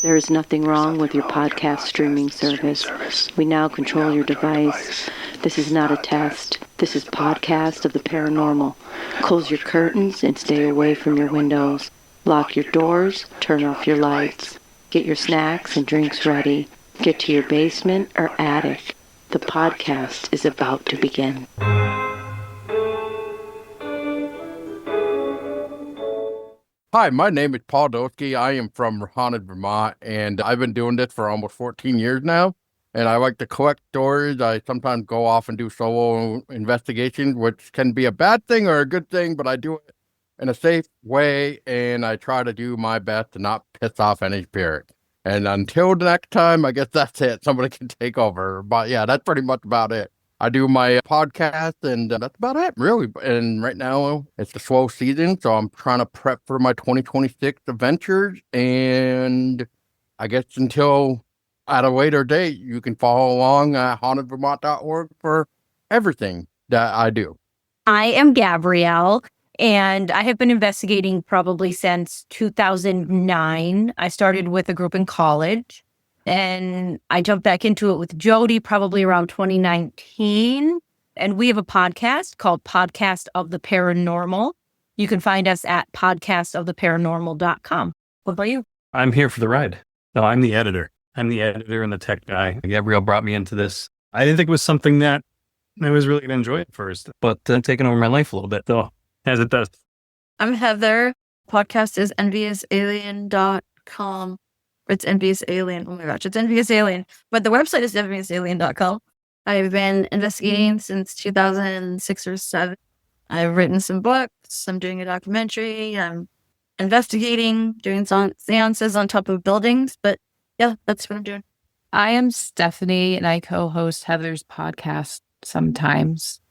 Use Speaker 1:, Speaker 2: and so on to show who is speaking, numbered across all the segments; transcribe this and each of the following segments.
Speaker 1: There is nothing wrong with your podcast streaming service. We now control your device. This is not a test. This is Podcast of the Paranormal. Close your curtains and stay away from your windows. Lock your doors, turn off your lights. Get your snacks and drinks ready. Get to your basement or attic. The podcast is about to begin.
Speaker 2: Hi, my name is Paul Doski. I am from Vermont, and I've been doing this for almost 14 years now. And I like to collect stories. I sometimes go off and do solo investigations, which can be a bad thing or a good thing, but I do it in a safe way, and I try to do my best to not piss off any spirit. And until the next time, I guess that's it. Somebody can take over. But yeah, that's pretty much about it. I do my podcast, and that's about it, really. And right now, it's the slow season, so I'm trying to prep for my 2026 adventures. And I guess until at a later date, you can follow along at hauntedvermont.org for everything that I do.
Speaker 3: I am Gabrielle, and I have been investigating probably since 2009. I started with a group in college. And I jumped back into it with Jody probably around 2019. And we have a podcast called Podcast of the Paranormal. You can find us at podcastoftheparanormal.com. What about you?
Speaker 4: I'm here for the ride. No, I'm the editor. I'm the editor and the tech guy. Gabrielle brought me into this. I didn't think it was something that I was really going to enjoy at first, but taking over my life a little bit, though, as it does.
Speaker 5: I'm Heather. Podcast is NVusalien.com. It's NVus Alien. Oh my gosh, it's NVus Alien. But the website is NVusalien.com. I've been investigating since 2006 or 7. I've written some books. I'm doing a documentary. I'm investigating, doing seances on top of buildings. But yeah, that's what I'm doing.
Speaker 6: I am Stephanie, and I co-host Heather's podcast sometimes.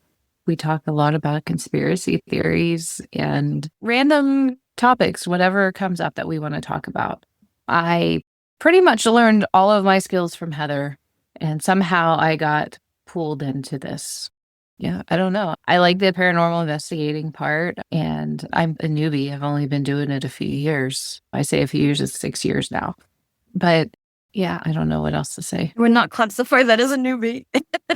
Speaker 6: We talk a lot about conspiracy theories and random topics, whatever comes up that we want to talk about. I pretty much learned all of my skills from Heather, and somehow I got pulled into this. Yeah, I don't know. I like the paranormal investigating part, and I'm a newbie. I've only been doing it a few years. I say a few years, it's 6 years now. But yeah, I don't know what else to say.
Speaker 5: We're not classified that as a newbie.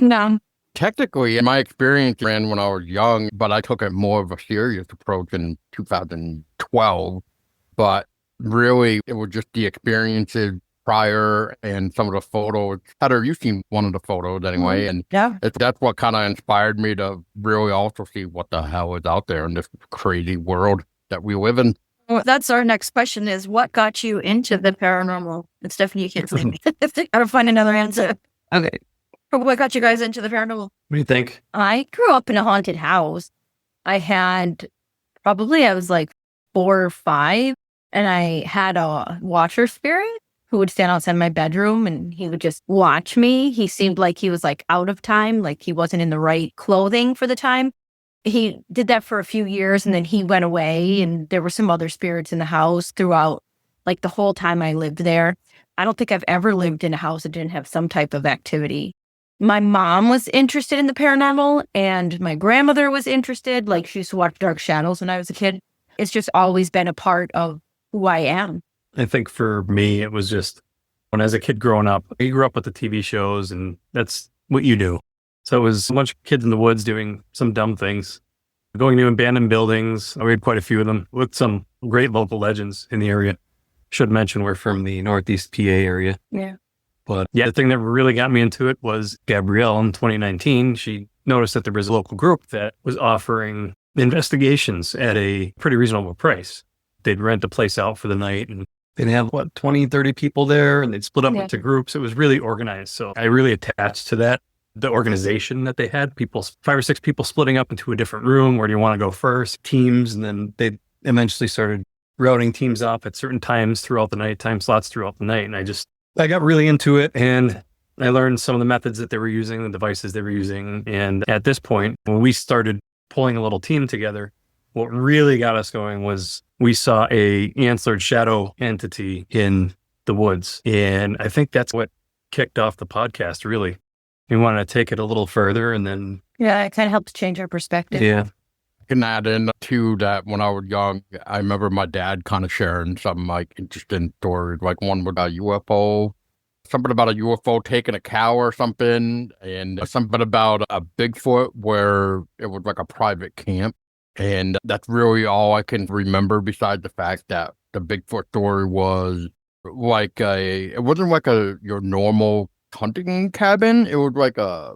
Speaker 6: No.
Speaker 2: Technically, my experience ran when I was young, but I took it more of a serious approach in 2012. But really, it was just the experiences prior and some of the photos. Heather, you've seen one of the photos anyway, and
Speaker 3: Yeah.
Speaker 2: that's what kind of inspired me to really also see what the hell is out there in this crazy world that we live in.
Speaker 5: Well, that's our next question is, what got you into the paranormal? And Stephanie, you can't say me. Gotta find another answer.
Speaker 6: Okay.
Speaker 5: What got you guys into the paranormal?
Speaker 4: What do you think?
Speaker 3: I grew up in a haunted house. I was like 4 or 5. And I had a watcher spirit who would stand outside my bedroom and he would just watch me. He seemed like he was like out of time, like he wasn't in the right clothing for the time. He did that for a few years and then he went away, and there were some other spirits in the house throughout like the whole time I lived there. I don't think I've ever lived in a house that didn't have some type of activity. My mom was interested in the paranormal and my grandmother was interested. Like she used to watch Dark Shadows when I was a kid. It's just always been a part of who I am.
Speaker 4: I think for me, it was just when as a kid growing up, you grew up with the TV shows and that's what you do. So it was a bunch of kids in the woods doing some dumb things, going to abandoned buildings. We had quite a few of them with some great local legends in the area. Should mention we're from the Northeast PA area.
Speaker 3: Yeah.
Speaker 4: But yeah, the thing that really got me into it was Gabrielle in 2019. She noticed that there was a local group that was offering investigations at a pretty reasonable price. They'd rent a place out for the night and they'd have 20, 30 people there, and they'd split up into groups. It was really organized. So I really attached to that, the organization that they had, 5 or 6 people splitting up into a different room. Where do you want to go first? Teams. And then they eventually started routing teams off at certain times throughout the night, time slots throughout the night. And I got really into it, and I learned some of the methods that they were using, the devices they were using. And at this point, when we started pulling a little team together, what really got us going was we saw a antlered shadow entity in the woods. And I think that's what kicked off the podcast, really. We wanted to take it a little further, and then...
Speaker 3: Yeah, it kind of helped change our perspective.
Speaker 4: Yeah.
Speaker 2: Can add in too that when I was young, I remember my dad kind of sharing some like interesting stories, like one with a UFO, something about a UFO taking a cow or something, and something about a Bigfoot where it was like a private camp. And that's really all I can remember besides the fact that the Bigfoot story was like it wasn't like your normal hunting cabin. It was like a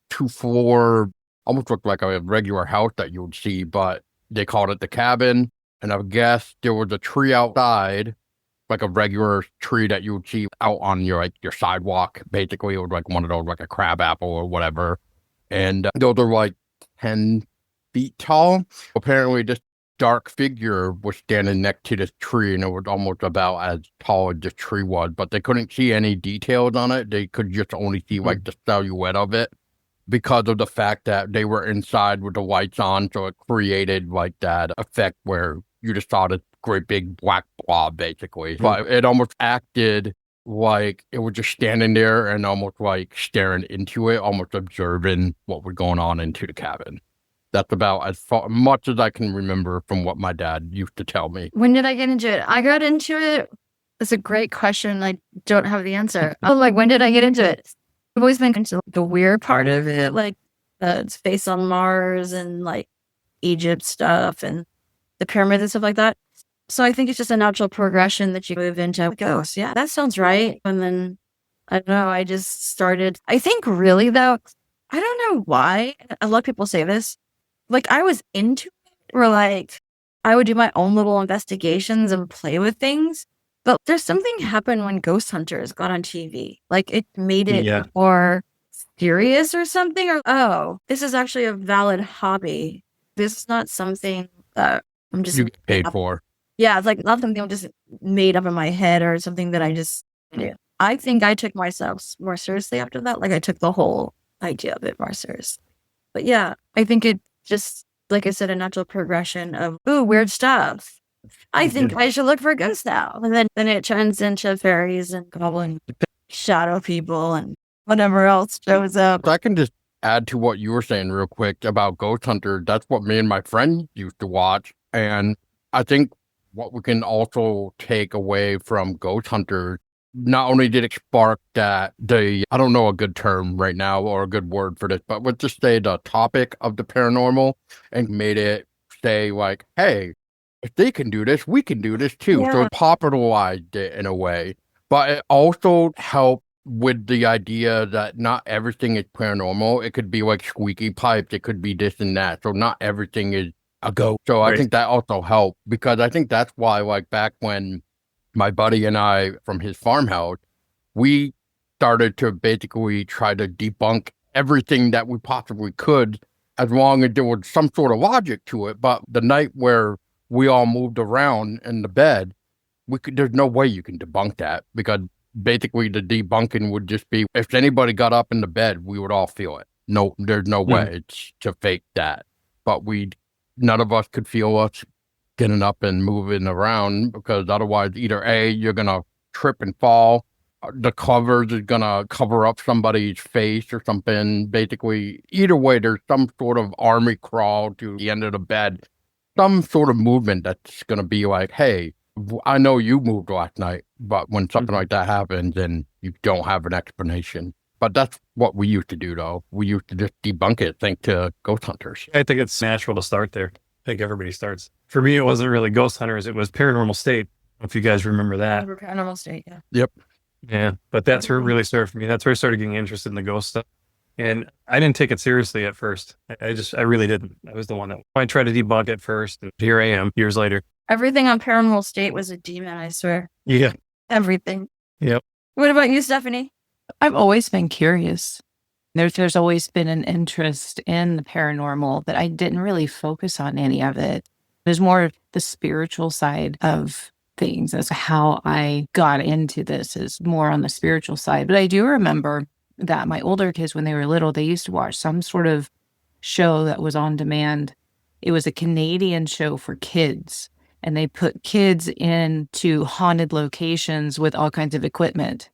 Speaker 2: 2-floor, almost looked like a regular house that you would see, but they called it the cabin. And I guess there was a tree outside, like a regular tree that you would see out on your sidewalk. Basically, it was like one of those, like a crab apple or whatever. And those are like 10 feet tall. Apparently, this dark figure was standing next to this tree, and it was almost about as tall as this tree was, but they couldn't see any details on it. They could just only see like the silhouette of it, because of the fact that they were inside with the lights on, so it created like that effect where you just saw this great big black blob, basically. But it almost acted like it was just standing there and almost like staring into it, almost observing what was going on into the cabin. That's about much as I can remember from what my dad used to tell me.
Speaker 5: When did I get into it? I got into it. It's a great question. I don't have the answer. I'm like, when did I get into it? I've always been into the weird part of it, like space on Mars and like Egypt stuff and the pyramids and stuff like that. So I think it's just a natural progression that you move into ghosts. Yeah, that sounds right. And then I don't know, I just started. I think really though, I don't know why. A lot of people say this. Like I was into it, or like I would do my own little investigations and play with things. But there's something happened when Ghost Hunters got on TV. Like it made it more serious or something. Or, oh, this is actually a valid hobby. This is not something that I'm just...
Speaker 2: You get paid for.
Speaker 5: Yeah, it's like not something I'm just made up in my head or something that I just do. I think I took myself more seriously after that. Like I took the whole idea of it more seriously. But yeah, I think it just, like I said, a natural progression of, ooh, weird stuff. I think I should look for ghosts now. And then it turns into fairies and goblin shadow people and whatever else shows up.
Speaker 2: I can just add to what you were saying real quick about Ghost Hunter. That's what me and my friend used to watch. And I think what we can also take away from Ghost Hunter, not only did it spark that I don't know a good term right now or a good word for this, but let's just say the topic of the paranormal, and made it say like, hey, if they can do this, we can do this too.
Speaker 5: Yeah.
Speaker 2: So it popularized it in a way. But it also helped with the idea that not everything is paranormal. It could be like squeaky pipes. It could be this and that. So not everything is a ghost. So I think that also helped, because I think that's why, like back when my buddy and I from his farmhouse, we started to basically try to debunk everything that we possibly could, as long as there was some sort of logic to it. But the night where we all moved around in the bed, there's no way you can debunk that, because basically the debunking would just be, if anybody got up in the bed, we would all feel it. No, there's no way to fake that. But none of us could feel us getting up and moving around, because otherwise either A, you're going to trip and fall, the covers is going to cover up somebody's face or something. Basically, either way, there's some sort of army crawl to the end of the bed, some sort of movement that's going to be like, hey, I know you moved last night, but when something like that happens, then you don't have an explanation. But that's what we used to do, though. We used to just debunk it, thanks to Ghost Hunters.
Speaker 4: I think it's natural to start there. I think everybody starts. For me, it wasn't really Ghost Hunters. It was Paranormal State, if you guys remember that.
Speaker 5: Paranormal State, yeah.
Speaker 2: Yep.
Speaker 4: Yeah, but that's where it really started for me. That's where I started getting interested in the ghost stuff. And I didn't take it seriously at first. I really didn't. I was the one that I tried to debunk it first. And here I am years later.
Speaker 5: Everything on Paranormal State was a demon, I swear.
Speaker 4: Yeah.
Speaker 5: Everything.
Speaker 4: Yep.
Speaker 5: What about you, Stephanie?
Speaker 6: I've always been curious. There's always been an interest in the paranormal, but I didn't really focus on any of it. There's more the spiritual side of things. That's how I got into this, is more on the spiritual side. But I do remember that my older kids, when they were little, they used to watch some sort of show that was on demand. It was a Canadian show for kids, and they put kids into haunted locations with all kinds of equipment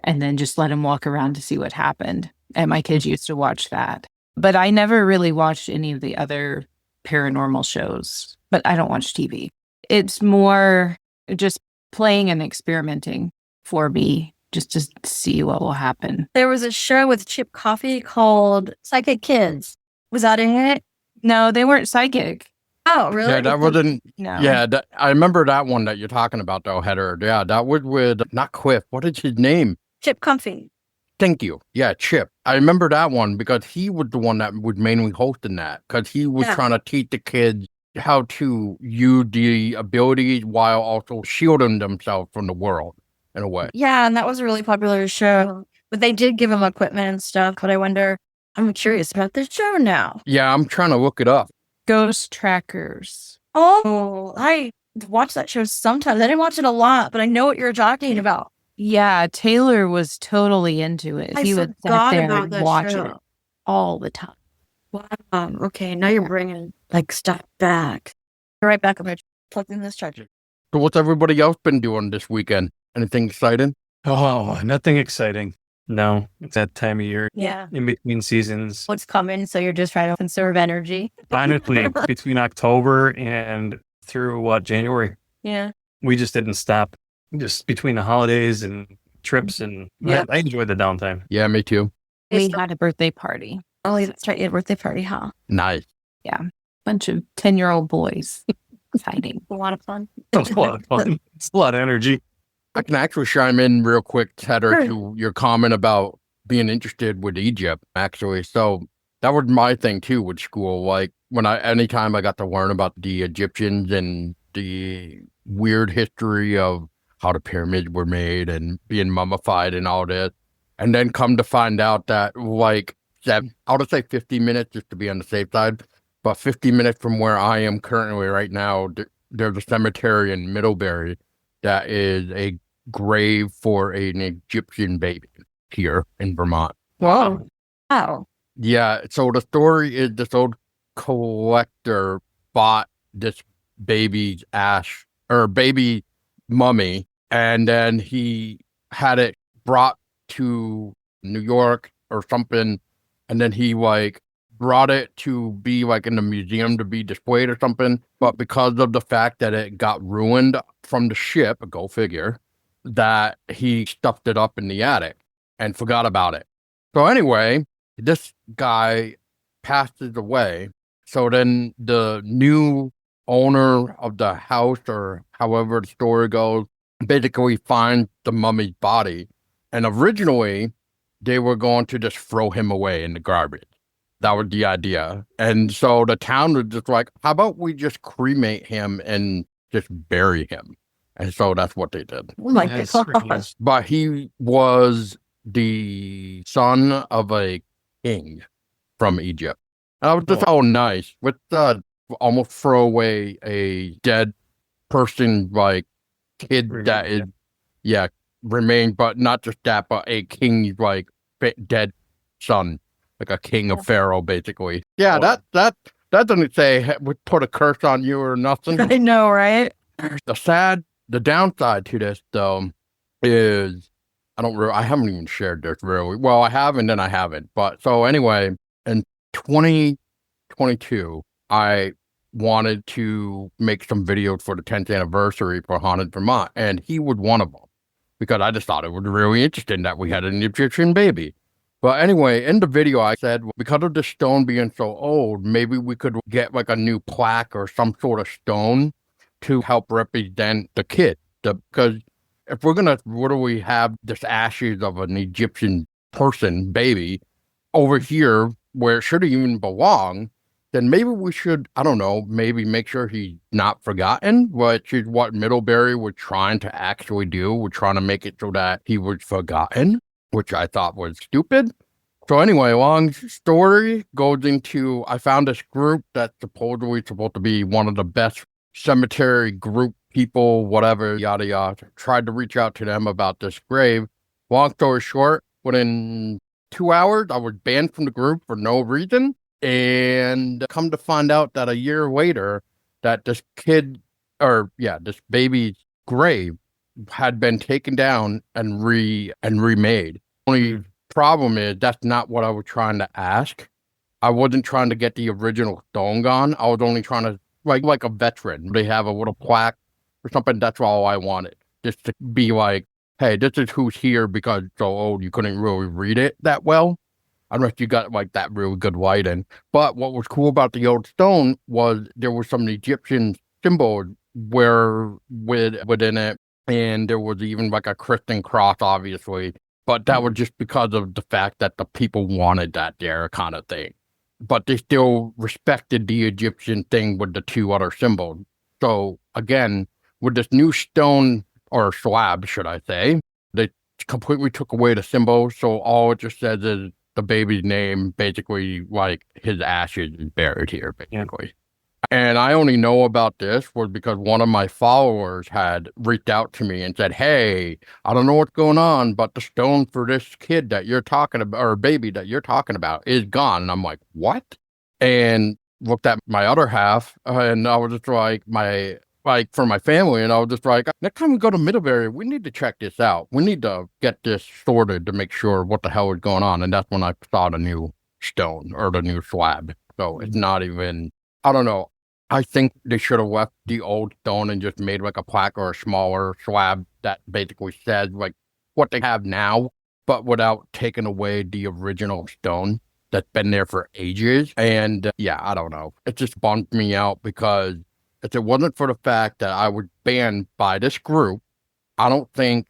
Speaker 6: and then just let them walk around to see what happened. And my kids used to watch that. But I never really watched any of the other paranormal shows, but I don't watch TV. It's more just playing and experimenting for me, just to see what will happen.
Speaker 5: There was a show with Chip Coffey called Psychic Kids. Was that in it?
Speaker 6: No, they weren't psychic.
Speaker 5: Oh, really?
Speaker 2: Yeah, that wasn't.
Speaker 6: No.
Speaker 2: Yeah, I remember that one that you're talking about, though, Heather. Yeah, that was with not Quiff. What is his name?
Speaker 5: Chip Comfy.
Speaker 2: Thank you. Yeah, Chip. I remember that one because he was the one that was mainly hosting that because he was trying to teach the kids how to use the abilities while also shielding themselves from the world in a way.
Speaker 5: Yeah, and that was a really popular show. But they did give him equipment and stuff. But I wonder, I'm curious about this show now.
Speaker 2: Yeah, I'm trying to look it up.
Speaker 6: Ghost Trackers.
Speaker 5: Oh, I watch that show sometimes. I didn't watch it a lot, but I know what you're talking about.
Speaker 6: Yeah, Taylor was totally into it.
Speaker 5: I
Speaker 6: He would sit
Speaker 5: forgot
Speaker 6: there
Speaker 5: about
Speaker 6: and
Speaker 5: that
Speaker 6: watch
Speaker 5: show.
Speaker 6: it all the time.
Speaker 5: Wow. Okay, now you're bringing stuff back. You're right back. I'm going to plug in this charger.
Speaker 2: So what's everybody else been doing this weekend? Anything exciting?
Speaker 4: Oh, nothing exciting. No, it's that time of year
Speaker 3: Yeah.
Speaker 4: in between seasons.
Speaker 3: What's coming? So you're just trying to conserve energy.
Speaker 4: Honestly, between October and through January,
Speaker 3: Yeah.
Speaker 4: we just didn't stop. Just between the holidays and trips, and
Speaker 3: Yeah.
Speaker 4: I enjoyed the downtime.
Speaker 2: Yeah, me too.
Speaker 6: We had a birthday party.
Speaker 5: Oh, yeah, that's right. You had a birthday party, huh?
Speaker 2: Nice.
Speaker 6: Bunch of 10-year-old boys. Exciting.
Speaker 5: A lot of fun.
Speaker 4: It's a lot of fun. It's a lot of energy.
Speaker 2: I can actually chime in real quick, Heather,
Speaker 5: Sure.
Speaker 2: to your comment about being interested with Egypt, actually. So that was my thing too with school. Like anytime I got to learn about the Egyptians and the weird history of how the pyramids were made and being mummified and all this. And then come to find out that I'll just say 50 minutes just to be on the safe side, but 50 minutes from where I am currently right now, there's a cemetery in Middlebury that is a grave for an Egyptian baby here in Vermont.
Speaker 5: Whoa. Wow.
Speaker 2: Yeah, so the story is this old collector bought this baby's baby mummy, and then he had it brought to New York or something, and then he brought it to be in the museum to be displayed or something. But because of the fact that it got ruined from the ship, go figure, that he stuffed it up in the attic and forgot about it. So anyway, this guy passes away. So then the new owner of the house, or however the story goes, basically finds the mummy's body. And originally, they were going to just throw him away in the garbage. That was the idea. And so the town was just like, how about we just cremate him and just bury him? And so that's what they did.
Speaker 5: Oh my
Speaker 4: That's
Speaker 5: gosh.
Speaker 4: ridiculous.
Speaker 2: But he was the son of a king from Egypt. And I was just, nice. With almost throw away a dead person, kid that is, remained, but not just that, but a king's, dead son. Like a king of Pharaoh, basically. Yeah, that doesn't say would put a curse on you or nothing.
Speaker 5: I know, right?
Speaker 2: The downside to this though is I haven't even shared this really. Well, I have and then I haven't. But so anyway, in 2022, I wanted to make some videos for the 10th anniversary for Haunted Vermont, and he was one of them because I just thought it was really interesting that we had an Egyptian baby. But anyway, in the video, I said, because of the stone being so old, maybe we could get a new plaque or some sort of stone to help represent the kid. Because if we're going to, have this ashes of an Egyptian person, baby, over here where it shouldn't even belong, then maybe we should, maybe make sure he's not forgotten, which is what Middlebury was trying to actually do. We're trying to make it so that he was forgotten, which I thought was stupid. So anyway, long story goes into, I found this group that's supposedly supposed to be one of the best cemetery group people, whatever, yada, yada. Tried to reach out to them about this grave. Long story short, within 2 hours, I was banned from the group for no reason. And come to find out that a year later, that this this baby's grave had been taken down and remade. Only problem is that's not what I was trying to ask. I wasn't trying to get the original stone gone. I was only trying to, like a veteran. They have a little plaque or something. That's all I wanted. Just to be like, hey, this is who's here because it's so old you couldn't really read it that well. Unless you got like that really good lighting. But what was cool about the old stone was there was some Egyptian symbols within it. And there was even like a Christian cross, obviously. But that was just because of the fact that the people wanted that there kind of thing. But they still respected the Egyptian thing with the two other symbols. So again, with this new stone or slab, should I say, they completely took away the symbol. So all it just says is the baby's name, basically like his ashes is buried here, basically. And I only know about this was because one of my followers had reached out to me and said, hey, I don't know what's going on, but the stone for this kid that you're talking about, or baby that you're talking about, is gone. And I'm like, what? And looked at my other half, and I was just like for my family, and I was just like, next time we go to Middlebury, we need to check this out. We need to get this sorted to make sure what the hell is going on. And that's when I saw the new stone or the new slab. So it's not even, I don't know. I think they should have left the old stone and just made like a plaque or a smaller slab that basically says like what they have now, but without taking away the original stone that's been there for ages. And yeah, I don't know. It just bummed me out because if it wasn't for the fact that I was banned by this group, I don't think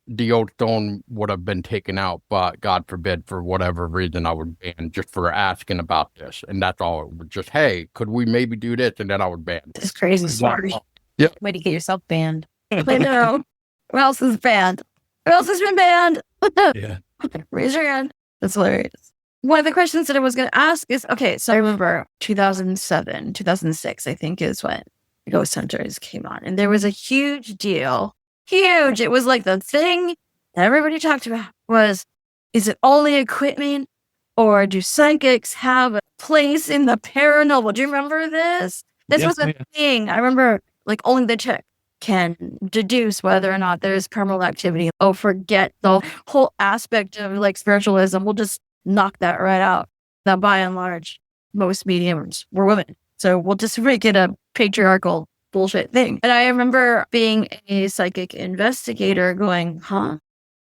Speaker 2: the old stone would have been taken out, but God forbid, for whatever reason, I was banned just for asking about this. And that's all. It was just, hey, could we maybe do this? And then I was banned.
Speaker 3: This crazy story.
Speaker 2: Yep.
Speaker 3: Way to get yourself banned.
Speaker 5: I know. Who else is banned? Who else has been banned?
Speaker 4: Yeah.
Speaker 5: Raise your hand. That's hilarious. One of the questions that I was going to ask is, okay, so I remember 2007, 2006, I think is when Ghost Hunters came on. And there was a huge deal. Huge. It was like the thing that everybody talked about was, is it only equipment or do psychics have a place in the paranormal? Do you remember this? This was a thing. I remember like only the chick can deduce whether or not there's paranormal activity. Oh, forget the whole aspect of like spiritualism. We'll just knock that right out. Now, by and large, most mediums were women. So we'll just make it a patriarchal bullshit thing. And I remember being a psychic investigator going, huh?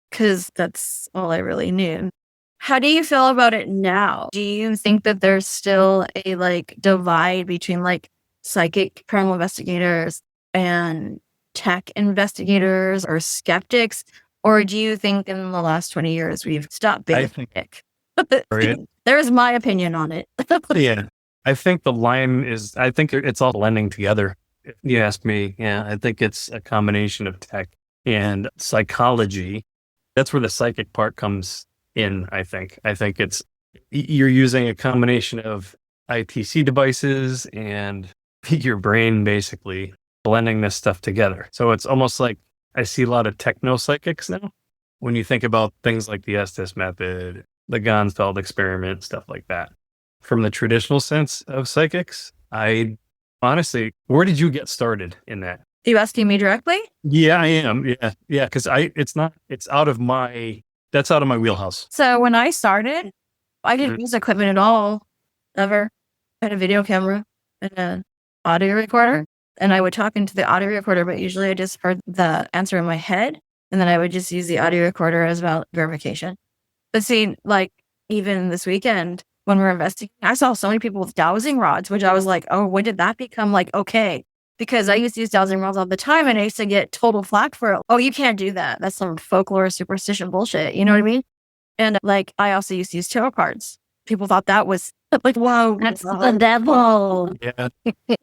Speaker 5: Because that's all I really knew. How do you feel about it now? Do you think that there's still a like divide between like psychic paranormal investigators and tech investigators or skeptics? Or do you think in the last 20 years we've stopped being skeptic? There's my opinion on it.
Speaker 4: Yeah. I think the line is, I think it's all blending together. If you ask me, yeah, I think it's a combination of tech and psychology. That's where the psychic part comes in, I think. I think it's, you're using a combination of ITC devices and your brain basically blending this stuff together. So it's almost like I see a lot of techno psychics now. When you think about things like the Estes method, the Gonsfeld experiment, stuff like that. From the traditional sense of psychics, I honestly, where did you get started in that?
Speaker 5: Are you asking me directly?
Speaker 4: Yeah, I am. Yeah. Because it's out of my wheelhouse.
Speaker 5: So when I started, I didn't use equipment at all, ever. I had a video camera and an audio recorder, and I would talk into the audio recorder, but usually I just heard the answer in my head, and then I would just use the audio recorder as verification. But see, like, even this weekend, when we're investigating, I saw so many people with dowsing rods, which I was like, oh, when did that become like, okay? Because I used to use dowsing rods all the time and I used to get total flack for it. Oh, you can't do that. That's some folklore, superstition bullshit. You know what I mean? And like, I also used to use tarot cards. People thought that was like, whoa, that's the devil.
Speaker 4: Yeah.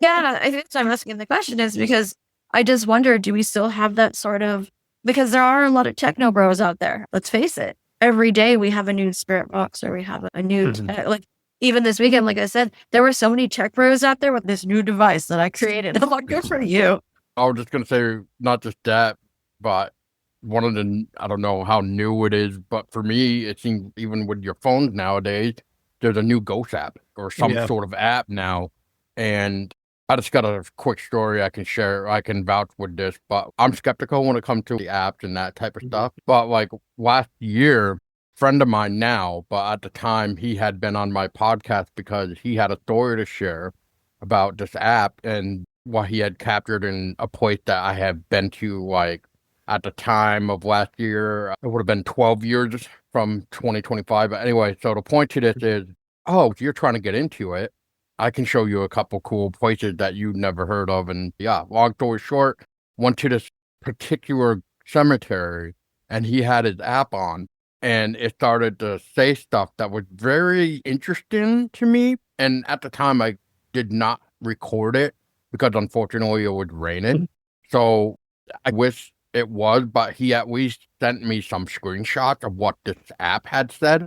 Speaker 5: Yeah. I think I'm asking the question is because I just wonder, do we still have that sort of, because there are a lot of techno bros out there. Let's face it. Every day we have a new spirit box or we have a new, like even this weekend, like I said, there were so many tech bros out there with this new device that I created. I'm like, good for you.
Speaker 2: I was just going to say, not just that, but one of the, I don't know how new it is, but for me, it seems even with your phones nowadays, there's a new ghost app or some sort of app now. And I just got a quick story I can share. I can vouch with this, but I'm skeptical when it comes to the apps and that type of stuff. But like last year, friend of mine now, but at the time he had been on my podcast because he had a story to share about this app and what he had captured in a place that I had been to, like, at the time of last year. It would have been 12 years from 2025. But anyway, so the point to this is, if you're trying to get into it, I can show you a couple cool places that you've never heard of. And yeah, long story short, went to this particular cemetery and he had his app on and it started to say stuff that was very interesting to me. And at the time, I did not record it because unfortunately it was raining. So I wish it was, but he at least sent me some screenshots of what this app had said,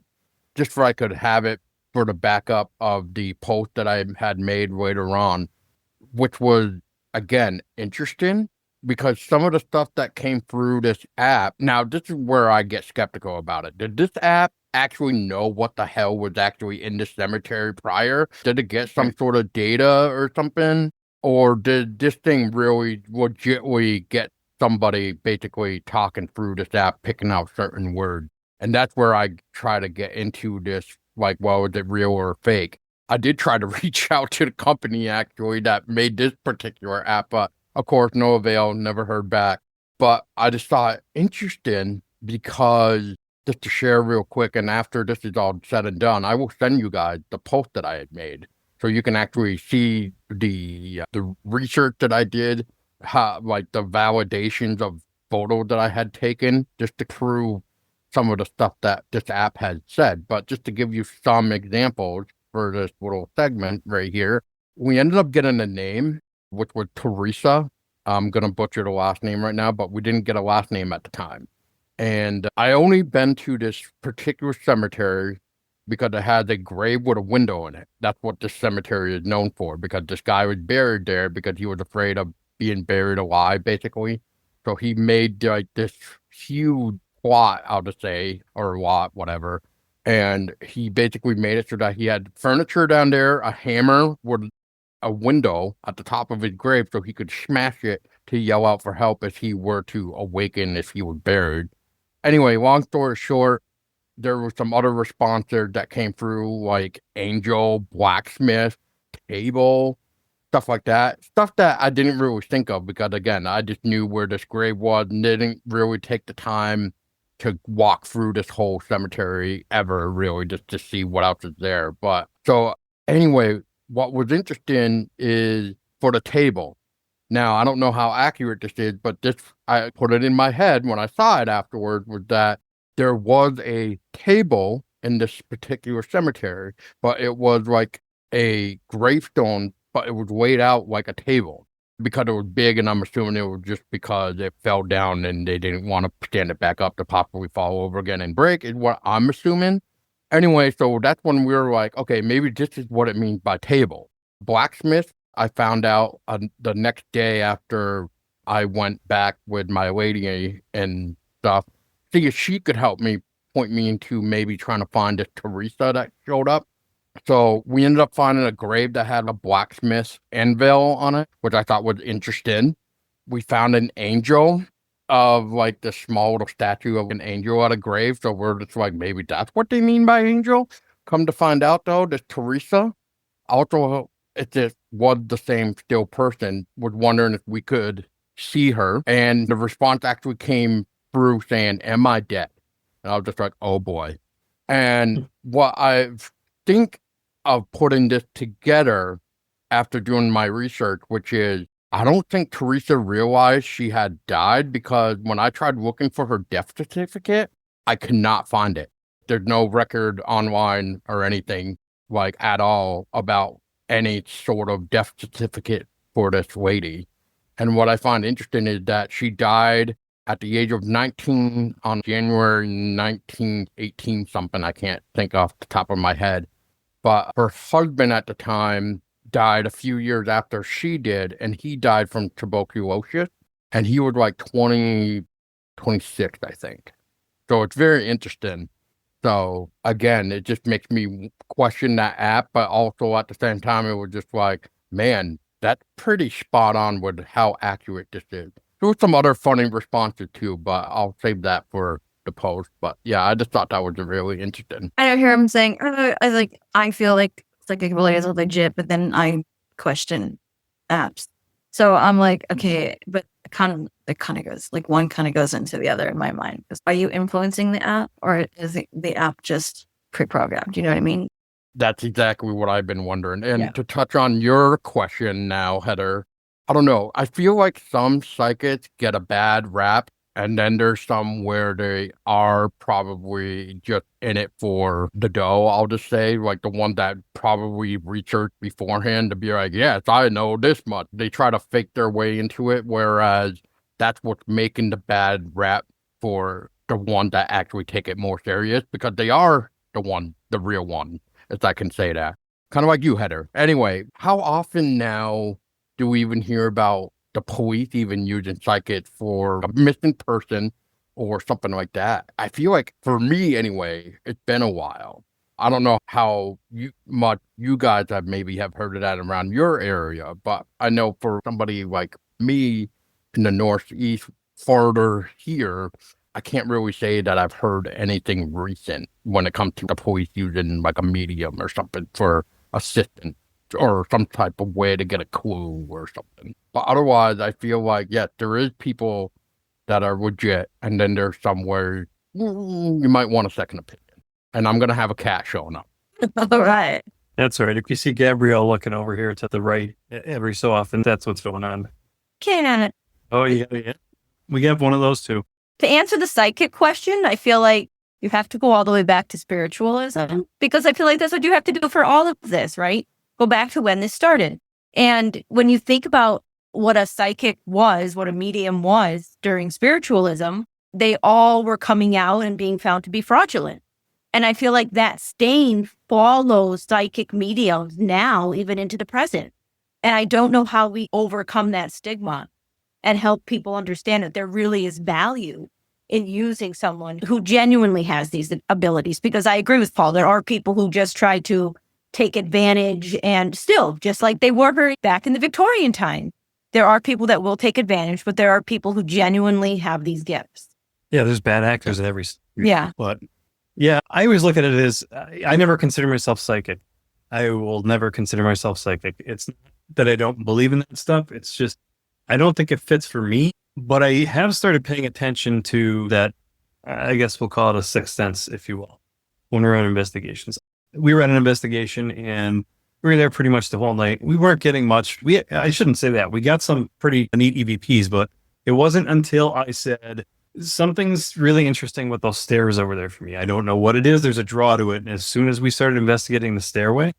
Speaker 2: just so I could have it for the backup of the post that I had made later on, which was, again, interesting because some of the stuff that came through this app, now this is where I get skeptical about it. Did this app actually know what the hell was actually in the cemetery prior? Did it get some sort of data or something? Or did this thing really legitimately get somebody basically talking through this app, picking out certain words? And that's where I try to get into this, like, well, is it real or fake? I did try to reach out to the company, actually, that made this particular app, but of course, no avail, never heard back. But I just thought interesting because, just to share real quick, and after this is all said and done, I will send you guys the post that I had made. So you can actually see the research that I did, how, like the validations of photos that I had taken, just to prove some of the stuff that this app had said. But just to give you some examples for this little segment right here, we ended up getting a name, which was Teresa. I'm going to butcher the last name right now, but we didn't get a last name at the time. And I only been to this particular cemetery because it has a grave with a window in it. That's what this cemetery is known for, because this guy was buried there because he was afraid of being buried alive, basically. So he made like this huge plot, I'll just say, or lot, whatever. And he basically made it so that he had furniture down there, a hammer with a window at the top of his grave so he could smash it to yell out for help if he were to awaken if he was buried. Anyway, long story short, there was some other response there that came through, like angel, blacksmith, table, stuff like that. Stuff that I didn't really think of because, again, I just knew where this grave was and didn't really take the time to walk through this whole cemetery ever, really, just to see what else is there. But so anyway, what was interesting is for the table. Now, I don't know how accurate this is, but this, I put it in my head when I saw it afterwards, was that there was a table in this particular cemetery, but it was like a gravestone, but it was laid out like a table because it was big, and I'm assuming it was just because it fell down and they didn't want to stand it back up to possibly fall over again and break, is what I'm assuming. Anyway, so that's when we were like, okay, maybe this is what it means by table. Blacksmith, I found out the next day after I went back with my lady and stuff, see if she could help me, point me into maybe trying to find this Teresa that showed up. So we ended up finding a grave that had a blacksmith anvil on it, which I thought was interesting. We found an angel of like the small little statue of an angel at a grave. So we're just like, maybe that's what they mean by angel. Come to find out though, this Teresa, also, if this was the same still person, was wondering if we could see her. And the response actually came through saying, "Am I dead?" And I was just like, oh boy. And what I think of putting this together after doing my research, which is, I don't think Teresa realized she had died, because when I tried looking for her death certificate, I could not find it. There's no record online or anything like at all about any sort of death certificate for this lady. And what I find interesting is that she died at the age of 19 on January 1918 something. I can't think off the top of my head. But her husband at the time died a few years after she did, and he died from tuberculosis. And he was like 26, I think. So it's very interesting. So again, it just makes me question that app, but also at the same time, it was just like, man, that's pretty spot on with how accurate this is. There was some other funny responses too, but I'll save that for the post. But yeah, I just thought that was really interesting.
Speaker 5: I don't hear him saying, I feel like psychic abilities are legit, but then I question apps. So I'm like, okay, but it kind of goes, like one kind of goes into the other in my mind. Are you influencing the app, or is the app just pre-programmed? You know what I mean?
Speaker 2: That's exactly what I've been wondering. And to touch on your question now, Heather, I don't know. I feel like some psychics get a bad rap, and then there's some where they are probably just in it for the dough, I'll just say, like the one that probably researched beforehand to be like, yes, I know this much. They try to fake their way into it, whereas that's what's making the bad rap for the one that actually take it more serious, because they are the real one, if I can say that. Kind of like you, Heather. Anyway, how often now do we even hear about the police even using psychics for a missing person or something like that? I feel like, for me anyway, it's been a while. I don't know how much you guys have heard of that around your area, but I know for somebody like me in the Northeast, farther here, I can't really say that I've heard anything recent when it comes to the police using like a medium or something for assistance or some type of way to get a clue or something. But otherwise, I feel like, yes, there is people that are legit, and then there's somewhere you might want a second opinion. And I'm going to have a cat showing up.
Speaker 5: All right.
Speaker 4: That's all right. If you see Gabrielle looking over here to the right every so often, that's what's going on.
Speaker 3: Can
Speaker 4: Oh, yeah. We have one of those too.
Speaker 3: To answer the psychic question, I feel like you have to go all the way back to spiritualism, because I feel like that's what you have to do for all of this, right? Go back to when this started. And when you think about what a psychic was, what a medium was during spiritualism, they all were coming out and being found to be fraudulent. And I feel like that stain follows psychic mediums now, even into the present. And I don't know how we overcome that stigma and help people understand that there really is value in using someone who genuinely has these abilities. Because I agree with Paul, there are people who just try to take advantage, and still, just like they were back in the Victorian time, there are people that will take advantage, but there are people who genuinely have these gifts.
Speaker 4: Yeah, there's bad actors in every.
Speaker 3: Yeah.
Speaker 4: But yeah, I always look at it as I never consider myself psychic. I will never consider myself psychic. It's not that I don't believe in that stuff. It's just I don't think it fits for me. But I have started paying attention to that. I guess we'll call it a sixth sense, if you will, when we're on investigations. We were at an investigation and we were there pretty much the whole night. We weren't getting much. I shouldn't say that. We got some pretty neat EVPs, but it wasn't until I said, something's really interesting with those stairs over there for me. I don't know what it is. There's a draw to it. And as soon as we started investigating the stairway,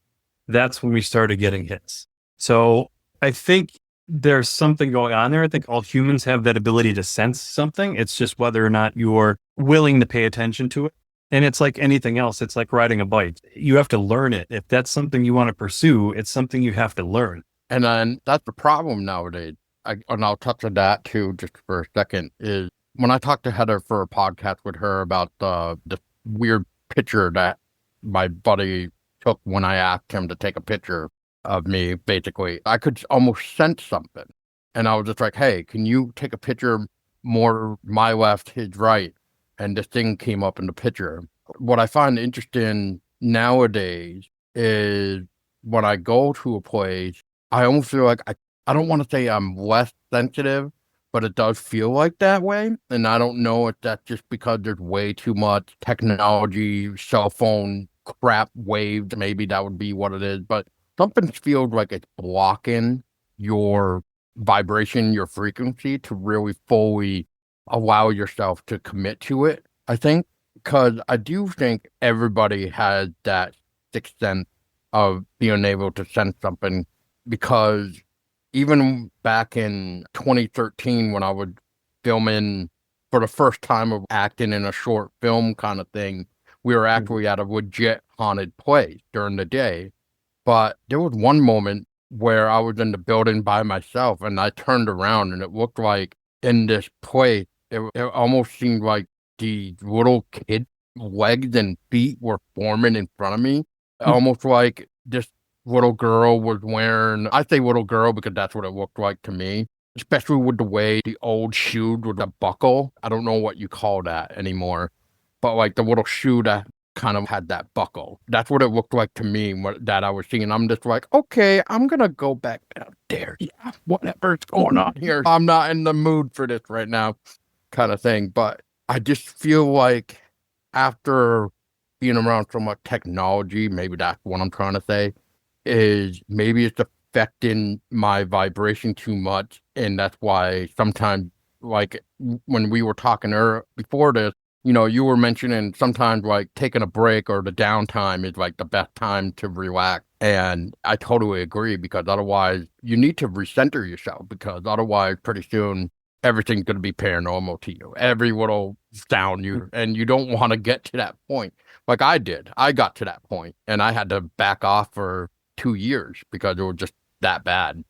Speaker 4: that's when we started getting hits. So I think there's something going on there. I think all humans have that ability to sense something. It's just whether or not you're willing to pay attention to it. And it's like anything else. It's like riding a bike. You have to learn it. If that's something you want to pursue, it's something you have to learn.
Speaker 2: And then that's the problem nowadays. And I'll touch on that too, just for a second, is when I talked to Heather for a podcast with her about the weird picture that my buddy took when I asked him to take a picture of me, basically, I could almost sense something. And I was just like, hey, can you take a picture more my left, his right? And this thing came up in the picture. What I find interesting nowadays is when I go to a place, I almost feel like I don't want to say I'm less sensitive, but it does feel like that way. And I don't know if that's just because there's way too much technology, cell phone crap waves. Maybe that would be what it is. But something feels like it's blocking your vibration, your frequency to really fully allow yourself to commit to it, I think. Because I do think everybody has that sixth sense of being able to sense something, because even back in 2013 when I was filming for the first time of acting in a short film kind of thing, we were actually at a legit haunted place during the day. But there was one moment where I was in the building by myself and I turned around and it looked like in this place, it almost seemed like the little kid legs and feet were forming in front of me. Almost like this little girl was wearing, I say little girl because that's what it looked like to me. especially with the way the old shoe with the buckle. I don't know what you call that anymore, but like the little shoe that kind of had that buckle. That's what it looked like to me that I was seeing. I'm just like, okay, I'm going to go back down there. Yeah, whatever's going on here. I'm not in the mood for this right now kind of thing. But I just feel like after being around so much technology, maybe that's what I'm trying to say, is maybe it's affecting my vibration too much. And that's why sometimes, like when we were talking before this, you were mentioning sometimes like taking a break or the downtime is like the best time to relax. And I totally agree, because otherwise you need to recenter yourself, because otherwise pretty soon everything's going to be paranormal to you. Every little sound and you don't want to get to that point. Like I did. I got to that point and I had to back off for 2 years because it was just that bad.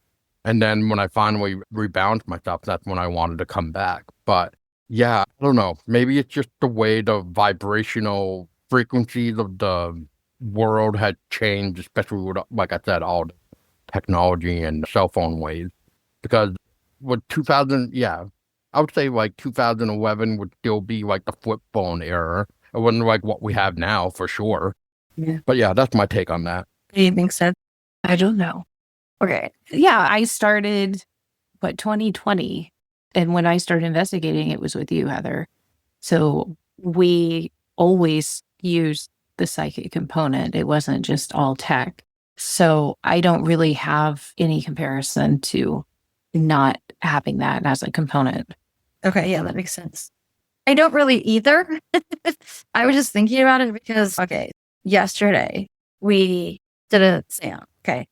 Speaker 2: And then when I finally rebalanced myself, that's when I wanted to come back. But yeah, I don't know. Maybe it's just the way the vibrational frequencies of the world had changed, especially with, like I said, all the technology and cell phone waves. Because with I would say like 2011 would still be like the flip phone era. It wasn't like what we have now for sure.
Speaker 5: Yeah.
Speaker 2: But yeah, that's my take on that.
Speaker 5: What do you think, Seth?
Speaker 6: I don't know.
Speaker 5: Okay.
Speaker 6: Yeah, I started, 2020. And when I started investigating, it was with you, Heather. So we always used the psychic component. It wasn't just all tech. So I don't really have any comparison to not having that as a component.
Speaker 5: Okay, yeah, that makes sense. I don't really either. I was just thinking about it because, yesterday we did a seance. Okay.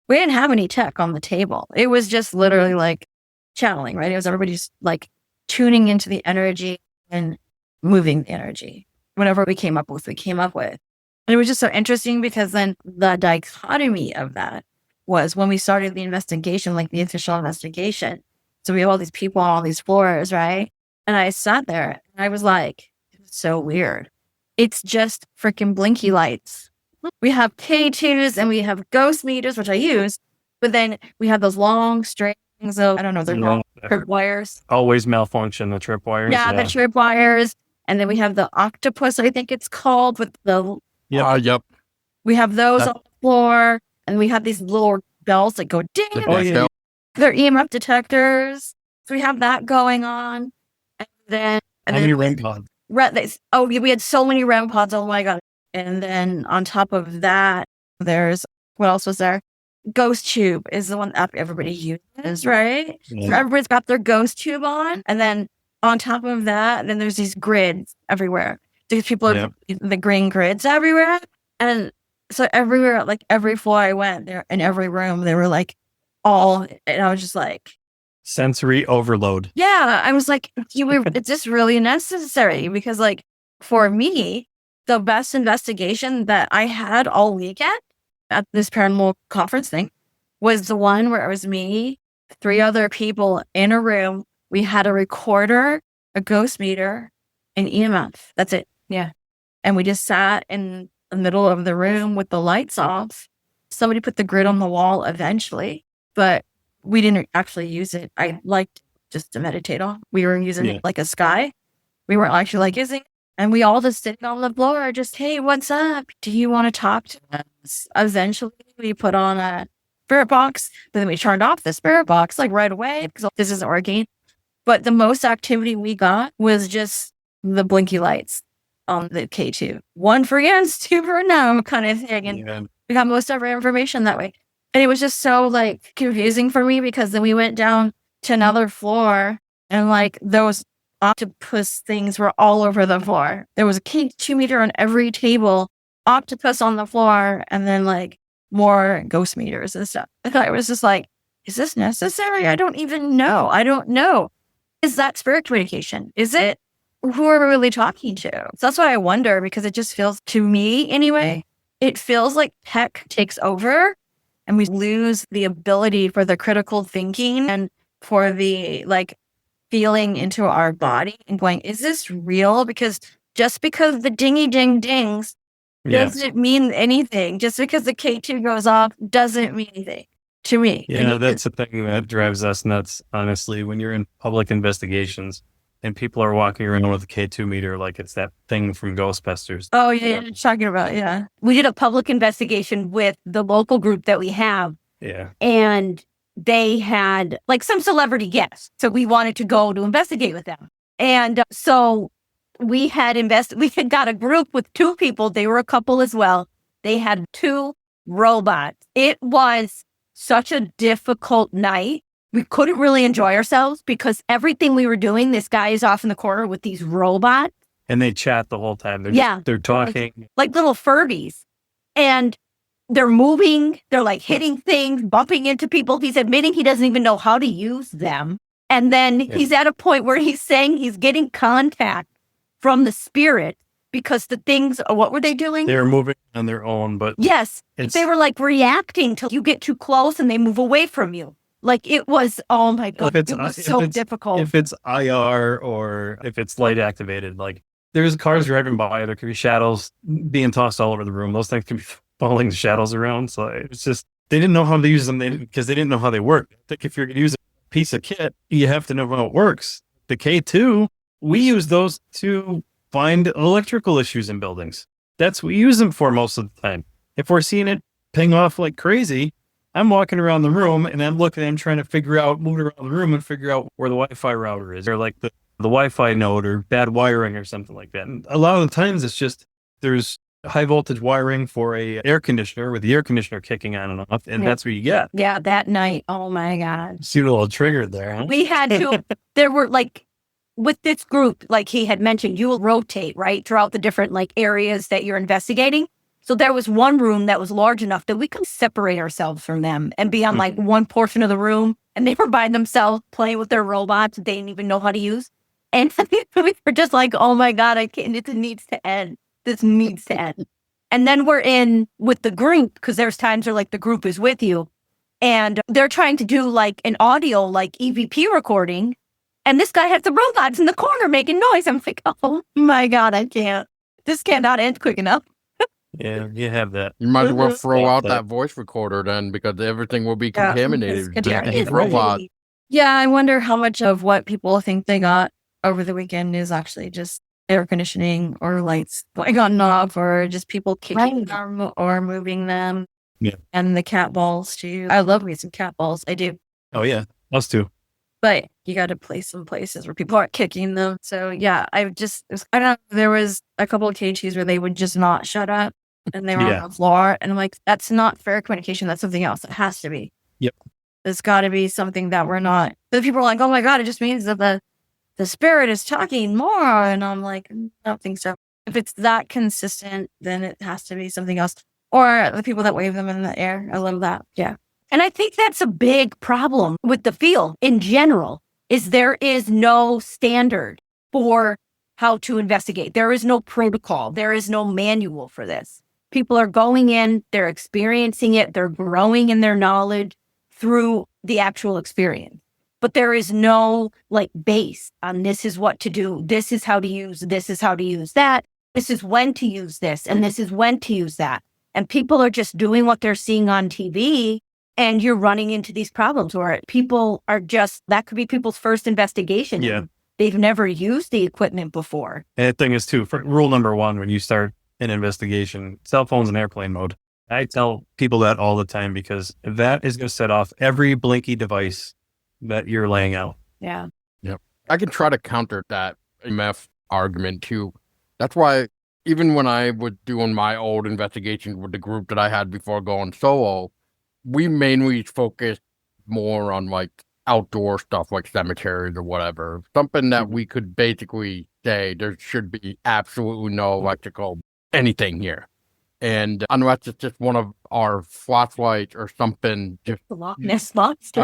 Speaker 5: We didn't have any tech on the table. It was just literally like channeling, right? It was everybody just like tuning into the energy and moving the energy. Whatever we came up with. And it was just so interesting because then the dichotomy of that was when we started the investigation, like the official investigation. So we have all these people on all these floors, right? And I sat there and I was like, it's so weird. It's just freaking blinky lights. We have K2s and we have ghost meters, which I use, but then we have those long strings of, I don't know, they're long trip wires.
Speaker 4: Always malfunction, the trip wires.
Speaker 5: Yeah, the trip wires. And then we have the octopus, I think it's called, with the...
Speaker 2: Yep.
Speaker 5: We have those on the floor, and we have these little bells that go ding. They're EMF detectors. So we have that going on. And then...
Speaker 4: How many REM-Pods?
Speaker 5: We had so many REM-Pods. Oh my God. And then on top of that, there's... What else was there? Ghost tube is the one that everybody uses, right?
Speaker 4: Yeah.
Speaker 5: So everybody's got their ghost tube on. And then on top of that, then there's these grids everywhere. These people have the green grids everywhere. And so everywhere, like every floor I went there, in every room, they were like and I was just like,
Speaker 4: sensory overload.
Speaker 5: yeah, I was like, it's just really necessary because like for me, the best investigation that I had all weekend at this paranormal conference thing was the one where it was me, 3 other people in a room. We had a recorder, a ghost meter, and EMF. That's it.
Speaker 6: Yeah.
Speaker 5: And we just sat in the middle of the room with the lights off. Somebody put the grid on the wall eventually, but we didn't actually use it. I liked just to meditate on. We were using it like a sky. We weren't actually like using it. And we all just sitting on the floor, just, hey, what's up? Do you want to talk to us? Eventually, we put on a spirit box, but then we turned off the spirit box like right away because this isn't working. But the most activity we got was just the blinky lights on the K2. 1 for yes, 2 for no kind of thing. And we got most of our information that way. And it was just so like confusing for me because then we went down to another floor and like those octopus things were all over the floor. There was a K2 meter on every table, octopus on the floor, and then like more ghost meters and stuff. I thought it was just like, is this necessary? I don't even know. I don't know. Is that spirit communication? Is it? Who are we really talking to? So that's why I wonder, because it just feels, to me anyway, it feels like tech takes over and we lose the ability for the critical thinking and for the like feeling into our body and going, is this real? Because just because the dingy ding dings doesn't mean anything. Just because the K2 goes off doesn't mean anything. to me.
Speaker 4: Yeah, that's the thing that drives us nuts, honestly, when you're in public investigations and people are walking around with a K2 meter like it's that thing from Ghostbusters.
Speaker 5: Oh, yeah, you're talking about, yeah.
Speaker 3: We did a public investigation with the local group that we have,
Speaker 4: Yeah.
Speaker 3: and they had like some celebrity guests. So we wanted to go to investigate with them. And so we had got a group with 2 people. They were a couple as well. They had 2 robots. It was such a difficult night. We couldn't really enjoy ourselves because everything we were doing, this guy is off in the corner with these robots.
Speaker 4: And they chat the whole time. They're talking.
Speaker 3: Like little Furbies. And they're moving. They're like hitting things, bumping into people. He's admitting he doesn't even know how to use them. And then he's at a point where he's saying he's getting contact from the spirit because the things, what were they doing?
Speaker 4: They're moving on their own, but
Speaker 3: yes, they were like reacting till you get too close and they move away from you. Like it was, oh my God, it was so difficult.
Speaker 4: If it's IR or if it's light activated, like there's cars driving by, there could be shadows being tossed all over the room. Those things could be falling shadows around. So it's just, they didn't know how to use them because they didn't know how they work. I think if you're going to use a piece of kit, you have to know how it works. The K2, we use those to find electrical issues in buildings. That's what we use them for most of the time. If we're seeing it ping off like crazy, I'm walking around the room and I'm looking and trying to move around the room and figure out where the Wi-Fi router is, or like the Wi-Fi node or bad wiring or something like that. And a lot of the times it's just, there's high voltage wiring for a air conditioner with the air conditioner kicking on and off. And that's what you get.
Speaker 3: Yeah, that night. Oh my God.
Speaker 4: See what a little triggered there, huh?
Speaker 3: We had to, there were like, with this group, like he had mentioned, you will rotate, right, throughout the different like areas that you're investigating. So there was one room that was large enough that we could separate ourselves from them and be on like one portion of the room. And they were by themselves playing with their robots they didn't even know how to use. And we were just like, oh my God, I can't, this needs to end. This needs to end. And then we're in with the group because there's times where like the group is with you and they're trying to do like an audio, like EVP recording. And this guy has the robots in the corner making noise. I'm like, oh my God, I can't. This cannot end quick enough.
Speaker 4: Yeah, you have that.
Speaker 2: You might as well throw out that voice recorder then, because everything will be contaminated. These robots.
Speaker 5: Yeah, I wonder how much of what people think they got over the weekend is actually just air conditioning or lights going on and off, or just people kicking them or moving them.
Speaker 4: Yeah.
Speaker 5: And the cat balls too. I love me some cat balls. I do.
Speaker 4: Oh yeah, us too.
Speaker 5: But you got to place some places where people aren't kicking them. So yeah, I don't know. There was a couple of KTs where they would just not shut up and they were on the floor. And I'm like, that's not fair communication. That's something else. It has to be.
Speaker 4: Yep.
Speaker 5: There's got to be something that we're not. The people are like, oh my God, it just means that the spirit is talking more. And I'm like, I don't think so. If it's that consistent, then it has to be something else. Or the people that wave them in the air. I love that. Yeah.
Speaker 3: And I think that's a big problem with the field in general, is there is no standard for how to investigate. There is no protocol. There is no manual for this. People are going in, they're experiencing it, they're growing in their knowledge through the actual experience. But there is no like base on this is what to do. This is how to use, this is how to use that. This is when to use this, and this is when to use that. And people are just doing what they're seeing on TV. And you're running into these problems where people are just, that could be people's first investigation.
Speaker 4: Yeah.
Speaker 3: They've never used the equipment before.
Speaker 4: And the thing is too, for rule number 1, when you start an investigation, cell phones in airplane mode. I tell people that all the time because that is going to set off every blinky device that you're laying out.
Speaker 5: Yeah.
Speaker 2: Yep. I can try to counter that EMF argument too. That's why even when I was doing my old investigations with the group that I had before going solo, we mainly focused more on like outdoor stuff like cemeteries or whatever. Something that we could basically say there should be absolutely no electrical anything here. And unless it's just one of our flashlights or something, just
Speaker 3: The Loch Ness Monster.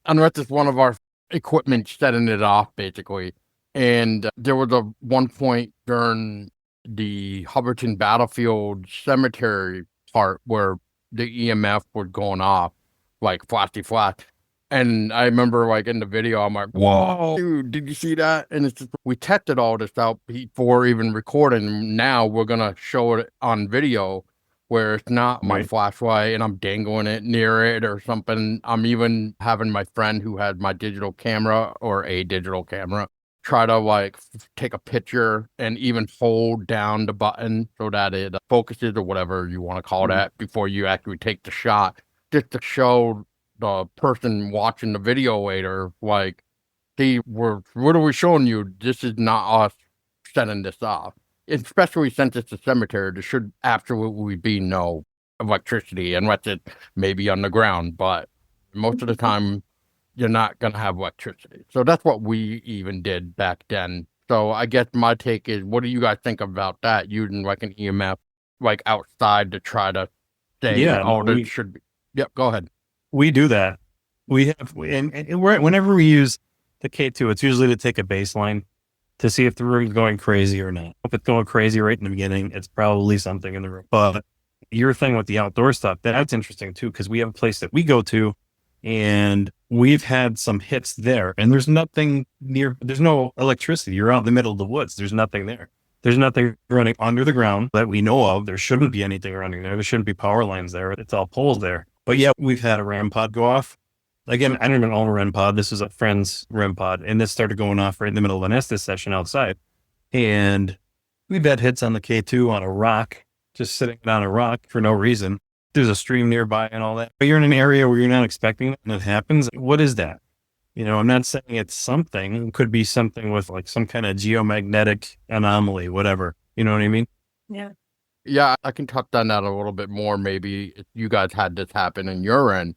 Speaker 2: unless it's one of our equipment setting it off basically. And there was a one point during the Hubbardton Battlefield Cemetery part where the EMF was going off, like flashy flash. And I remember like in the video, I'm like, whoa, dude, did you see that? And it's just, we tested all this out before even recording. Now we're going to show it on video where it's not my
Speaker 4: Right.
Speaker 2: flashlight and I'm dangling it near it or something. I'm even having my friend who has my digital camera or a digital camera try to like take a picture and even hold down the button so that it focuses or whatever you want to call that before you actually take the shot, just to show the person watching the video later, like, see, what are we showing you? This is not us setting this off. Especially since it's a cemetery, there should absolutely be no electricity unless it may be underground. But most of the time, you're not going to have electricity. So that's what we even did back then. So I guess my take is, what do you guys think about that? Using like an EMF, like outside to try to say,
Speaker 4: Yeah,
Speaker 2: oh,
Speaker 4: no,
Speaker 2: there should be. Yep, go ahead.
Speaker 4: we do that. We have, whenever we use the K2, it's usually to take a baseline to see if the room's going crazy or not. If it's going crazy right in the beginning, it's probably something in the room. But your thing with the outdoor stuff, that's interesting too, because we have a place that we go to and we've had some hits there and there's nothing near, there's no electricity. You're out in the middle of the woods. There's nothing there. There's nothing running under the ground that we know of. There shouldn't be anything running there. There shouldn't be power lines there. It's all poles there. But yeah, we've had a REM-Pod go off. Again, I don't even own a REM-Pod. This is a friend's REM-Pod. And this started going off right in the middle of an Estes session outside. And we've had hits on the K2 on a rock, just sitting on a rock for no reason. There's a stream nearby and all that. But you're in an area where you're not expecting it and it happens. What is that? You know, I'm not saying it's something. It could be something with like some kind of geomagnetic anomaly, whatever. You know what I mean?
Speaker 5: Yeah.
Speaker 2: Yeah, I can touch on that a little bit more. Maybe if you guys had this happen in your end.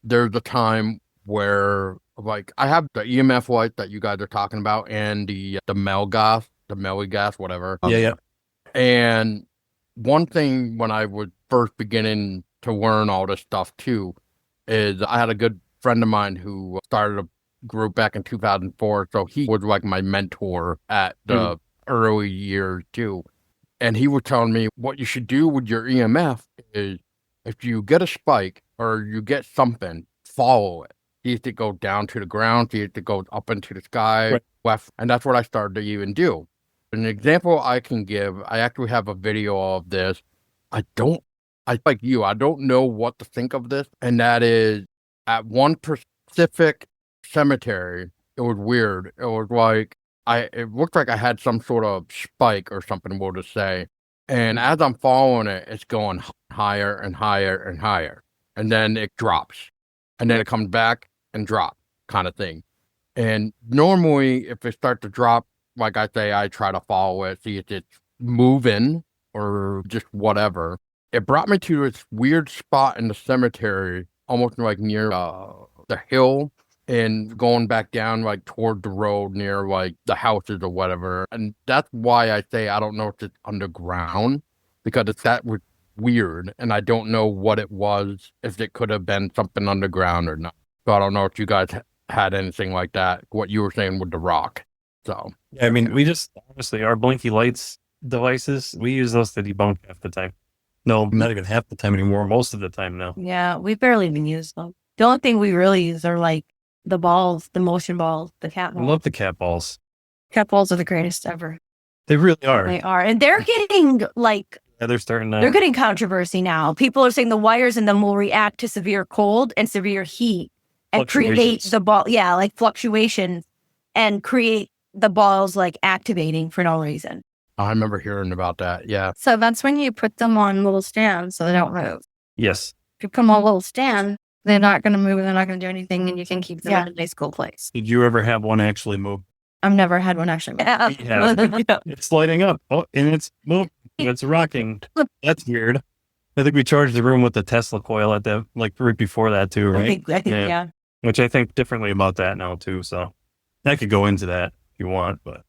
Speaker 2: There's a time where, like, I have the EMF light that you guys are talking about and the Mel gas, the Melly gas, whatever.
Speaker 4: Yeah.
Speaker 2: And one thing when I was first beginning to learn all this stuff too, is I had a good friend of mine who started a group back in 2004. So he was like my mentor at the early years too. And he was telling me what you should do with your EMF is if you get a spike or you get something, follow it. See if it go down to the ground, see if it goes up into the sky,
Speaker 4: Right.
Speaker 2: left. And that's what I started to even do. An example I can give, I actually have a video of this. I like you, I don't know what to think of this. And that is at one specific cemetery, it was weird. It was like, it looked like I had some sort of spike or something, we'll just say. And as I'm following it, it's going higher and higher and higher. And then it drops. And then it comes back and drops, kind of thing. And normally, if it starts to drop, like I say, I try to follow it, see if it's moving or just whatever. It brought me to this weird spot in the cemetery, almost like near the hill, and going back down like toward the road near like the houses or whatever. And that's why I say I don't know if it's underground, because it's that weird and I don't know what it was, if it could have been something underground or not. So I don't know if you guys had anything like that, what you were saying with the rock. So
Speaker 4: Yeah, I mean, we just, honestly, our blinky lights devices, we use those to debunk half the time. No, not even half the time anymore, most of the time now.
Speaker 3: Yeah, we barely even use them. The only thing we really use are like the balls, the motion balls, the cat
Speaker 4: I
Speaker 3: balls.
Speaker 4: love the cat balls.
Speaker 3: Cat balls are the greatest ever.
Speaker 4: They really are.
Speaker 3: They are. And they're getting like,
Speaker 4: Yeah, they're starting to.
Speaker 3: they're getting controversy now. People are saying the wires in them will react to severe cold and severe heat and create
Speaker 4: Fluctuations.
Speaker 3: the ball. Yeah, like fluctuations and create the balls like activating for no reason.
Speaker 2: I remember hearing about that. Yeah.
Speaker 5: So that's when you put them on little stands so they don't move.
Speaker 4: Yes.
Speaker 5: If you put them on a little stand, they're not going to move and they're not going to do anything, and you can keep them
Speaker 3: Yeah.
Speaker 5: in a nice cool place.
Speaker 4: Did you ever have one actually move?
Speaker 5: I've never had one actually move.
Speaker 4: Yeah. It's lighting up. Oh, and it's moving. It's rocking. That's weird. I think we charged the room with the Tesla coil at the, like right before that too, right?
Speaker 3: I think,
Speaker 4: Yeah.
Speaker 3: yeah.
Speaker 4: Which I think differently about that now too. So I could go into that if you want, but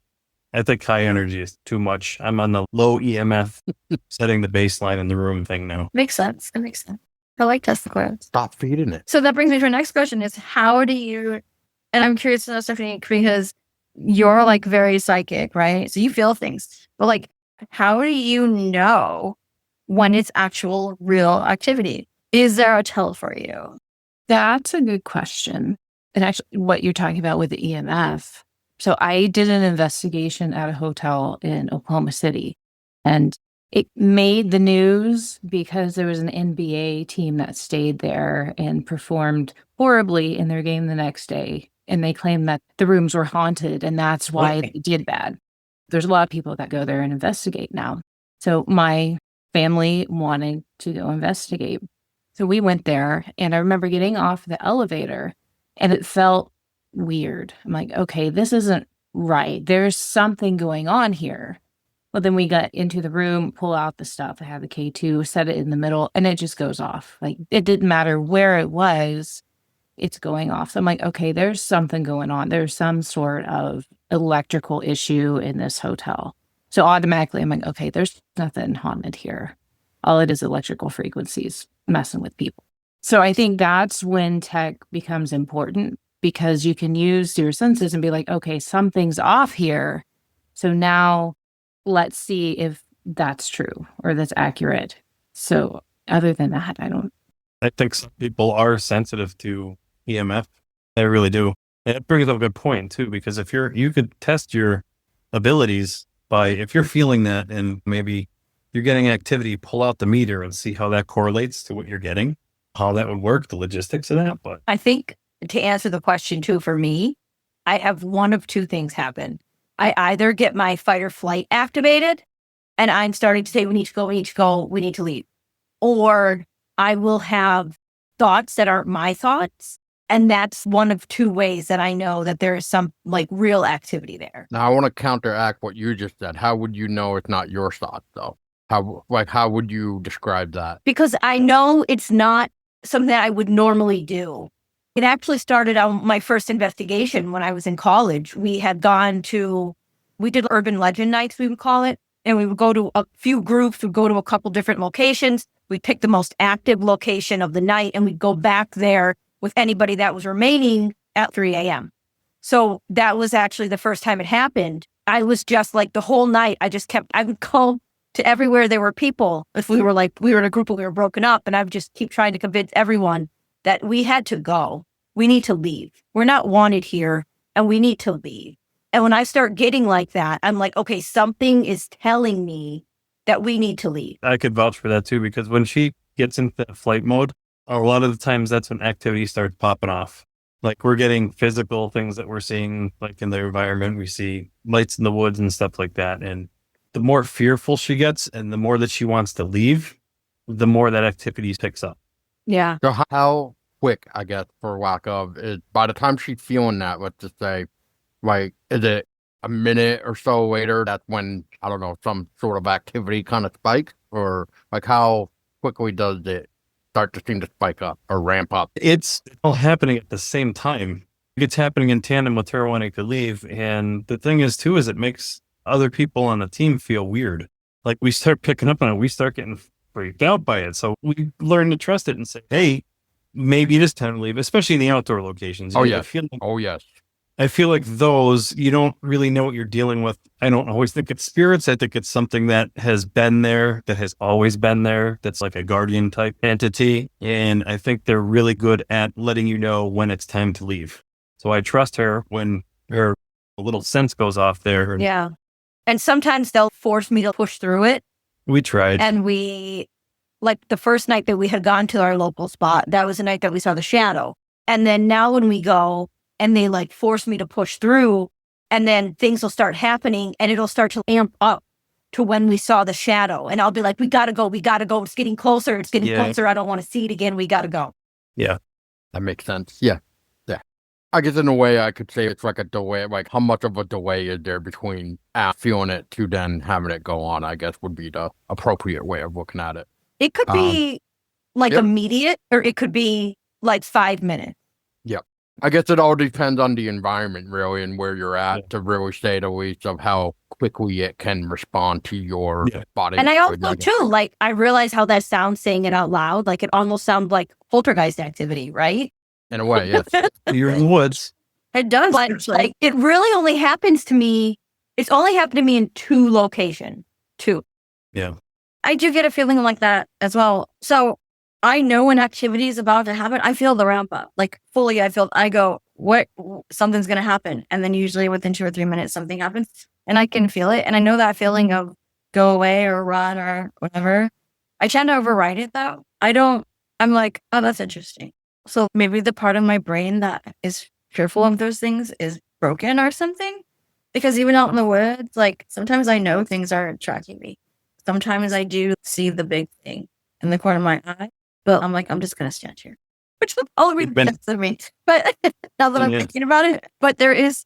Speaker 4: I think high energy is too much. I'm on the low EMF setting the baseline in the room thing now.
Speaker 5: Makes sense. It makes sense. I like Tesla coils.
Speaker 2: Stop feeding it.
Speaker 5: So that brings me to our next question is how do you, and I'm curious to know, Stephanie, because you're like very psychic, right? So you feel things, but like, how do you know when it's actual real activity? Is there a tell for you?
Speaker 6: That's a good question. And actually, what you're talking about with the EMF. So I did an investigation at a hotel in Oklahoma City, and It made the news because there was an NBA team that stayed there and performed horribly in their game the next day. And they claimed that the rooms were haunted, and that's why they did bad. There's a lot of people that go there and investigate now. So my family wanted to go investigate. So we went there, and I remember getting off the elevator, and it felt weird. I'm like, okay, this isn't right. There's something going on here. Well, then we got into the room, pull out the stuff. I had the K2, set it in the middle, and it just goes off. Like, it didn't matter where it was, it's going off. So I'm like, okay, there's something going on. There's some sort of electrical issue in this hotel. So automatically I'm like, okay, there's nothing haunted here. All it is electrical frequencies messing with people. So I think that's when tech becomes important, because you can use your senses and be like, okay, something's off here. So now let's see if that's true or that's accurate. So other than that,
Speaker 4: I think some people are sensitive to EMF. They really do. And it brings up a good point too, because if you could test your abilities by, if you're feeling that and maybe you're getting activity, pull out the meter and see how that correlates to what you're getting, how that would work, the logistics of that. But
Speaker 3: I think to answer the question too, for me, I have one of two things happen. I either get my fight or flight activated and I'm starting to say, we need to go, we need to go, we need to leave. Or I will have thoughts that aren't my thoughts. And that's one of two ways that I know that there is some like real activity there.
Speaker 2: Now, I want to counteract what you just said. How would you know it's not your thoughts, though? How would you describe that?
Speaker 3: Because I know it's not something that I would normally do. It actually started on my first investigation when I was in college. We did urban legend nights, we would call it. And we would go to a few groups, we'd go to a couple different locations. We'd pick the most active location of the night and we'd go back there with anybody that was remaining at 3 a.m. So that was actually the first time it happened. I was just like the whole night, I would go to everywhere there were people. If we were in a group and we were broken up, and I would just keep trying to convince everyone that we had to go. We need to leave. We're not wanted here and we need to leave. And when I start getting like that, I'm like, okay, something is telling me that we need to leave.
Speaker 4: I could vouch for that too, because when she gets into flight mode, a lot of the times that's when activity starts popping off. Like we're getting physical things that we're seeing, like in the environment, we see lights in the woods and stuff like that. And the more fearful she gets and the more that she wants to leave, the more that activity picks up.
Speaker 3: Yeah.
Speaker 2: So how quick, I guess, for lack of, is by the time she's feeling that, let's just say, like, is it a minute or so later, that's when, I don't know, some sort of activity kind of spikes? Or like how quickly does it start to seem to spike up or ramp up?
Speaker 4: It's all happening at the same time. It's happening in tandem with her wanting to leave. And the thing is too, is it makes other people on the team feel weird. Like we start picking up on it. We start getting freaked out by it. So we learn to trust it and say, hey, maybe it is time to leave, especially in the outdoor locations.
Speaker 2: Oh, yes.
Speaker 4: Oh, yes. I feel like those, you don't really know what you're dealing with. I don't always think it's spirits. I think it's something that has been there, that has always been there. That's like a guardian type entity. And I think they're really good at letting you know when it's time to leave. So I trust her when her little sense goes off there.
Speaker 3: Yeah. And sometimes they'll force me to push through it.
Speaker 4: We tried.
Speaker 3: And like the first night that we had gone to our local spot, that was the night that we saw the shadow. And then now when we go, and they like force me to push through, and then things will start happening and it'll start to amp up to when we saw the shadow. And I'll be like, we gotta go. It's getting closer. Closer. I don't want to see it again. We gotta go.
Speaker 4: Yeah.
Speaker 2: That makes sense. Yeah. I guess in a way I could say it's like a delay, like how much of a delay is there between feeling it to then having it go on, I guess would be the appropriate way of looking at it.
Speaker 3: It could be like immediate, or it could be like 5 minutes.
Speaker 2: Yep. I guess it all depends on the environment, really, and where you're at to really say the least of how quickly it can respond to your body.
Speaker 3: And I also, too, like, I realize how that sounds saying it out loud. Like, it almost sounds like poltergeist activity, right?
Speaker 2: In a way, yes.
Speaker 4: You're in the woods.
Speaker 3: It does. But, like, it really only happens to me. It's only happened to me in 2 locations. 2.
Speaker 4: Yeah.
Speaker 5: I do get a feeling like that as well. So I know when activity is about to happen, I feel the ramp up. Like fully, I go, what, something's going to happen. And then usually within 2 or 3 minutes, something happens and I can feel it. And I know that feeling of go away or run or whatever. I tend to override it though. I'm like, oh, that's interesting. So maybe the part of my brain that is fearful of those things is broken or something. Because even out in the woods, like sometimes I know things aren't tracking me. Sometimes I do see the big thing in the corner of my eye, but I'm like, I'm just going to stand here, which will probably be best of me. But now that I'm thinking about it, but there is,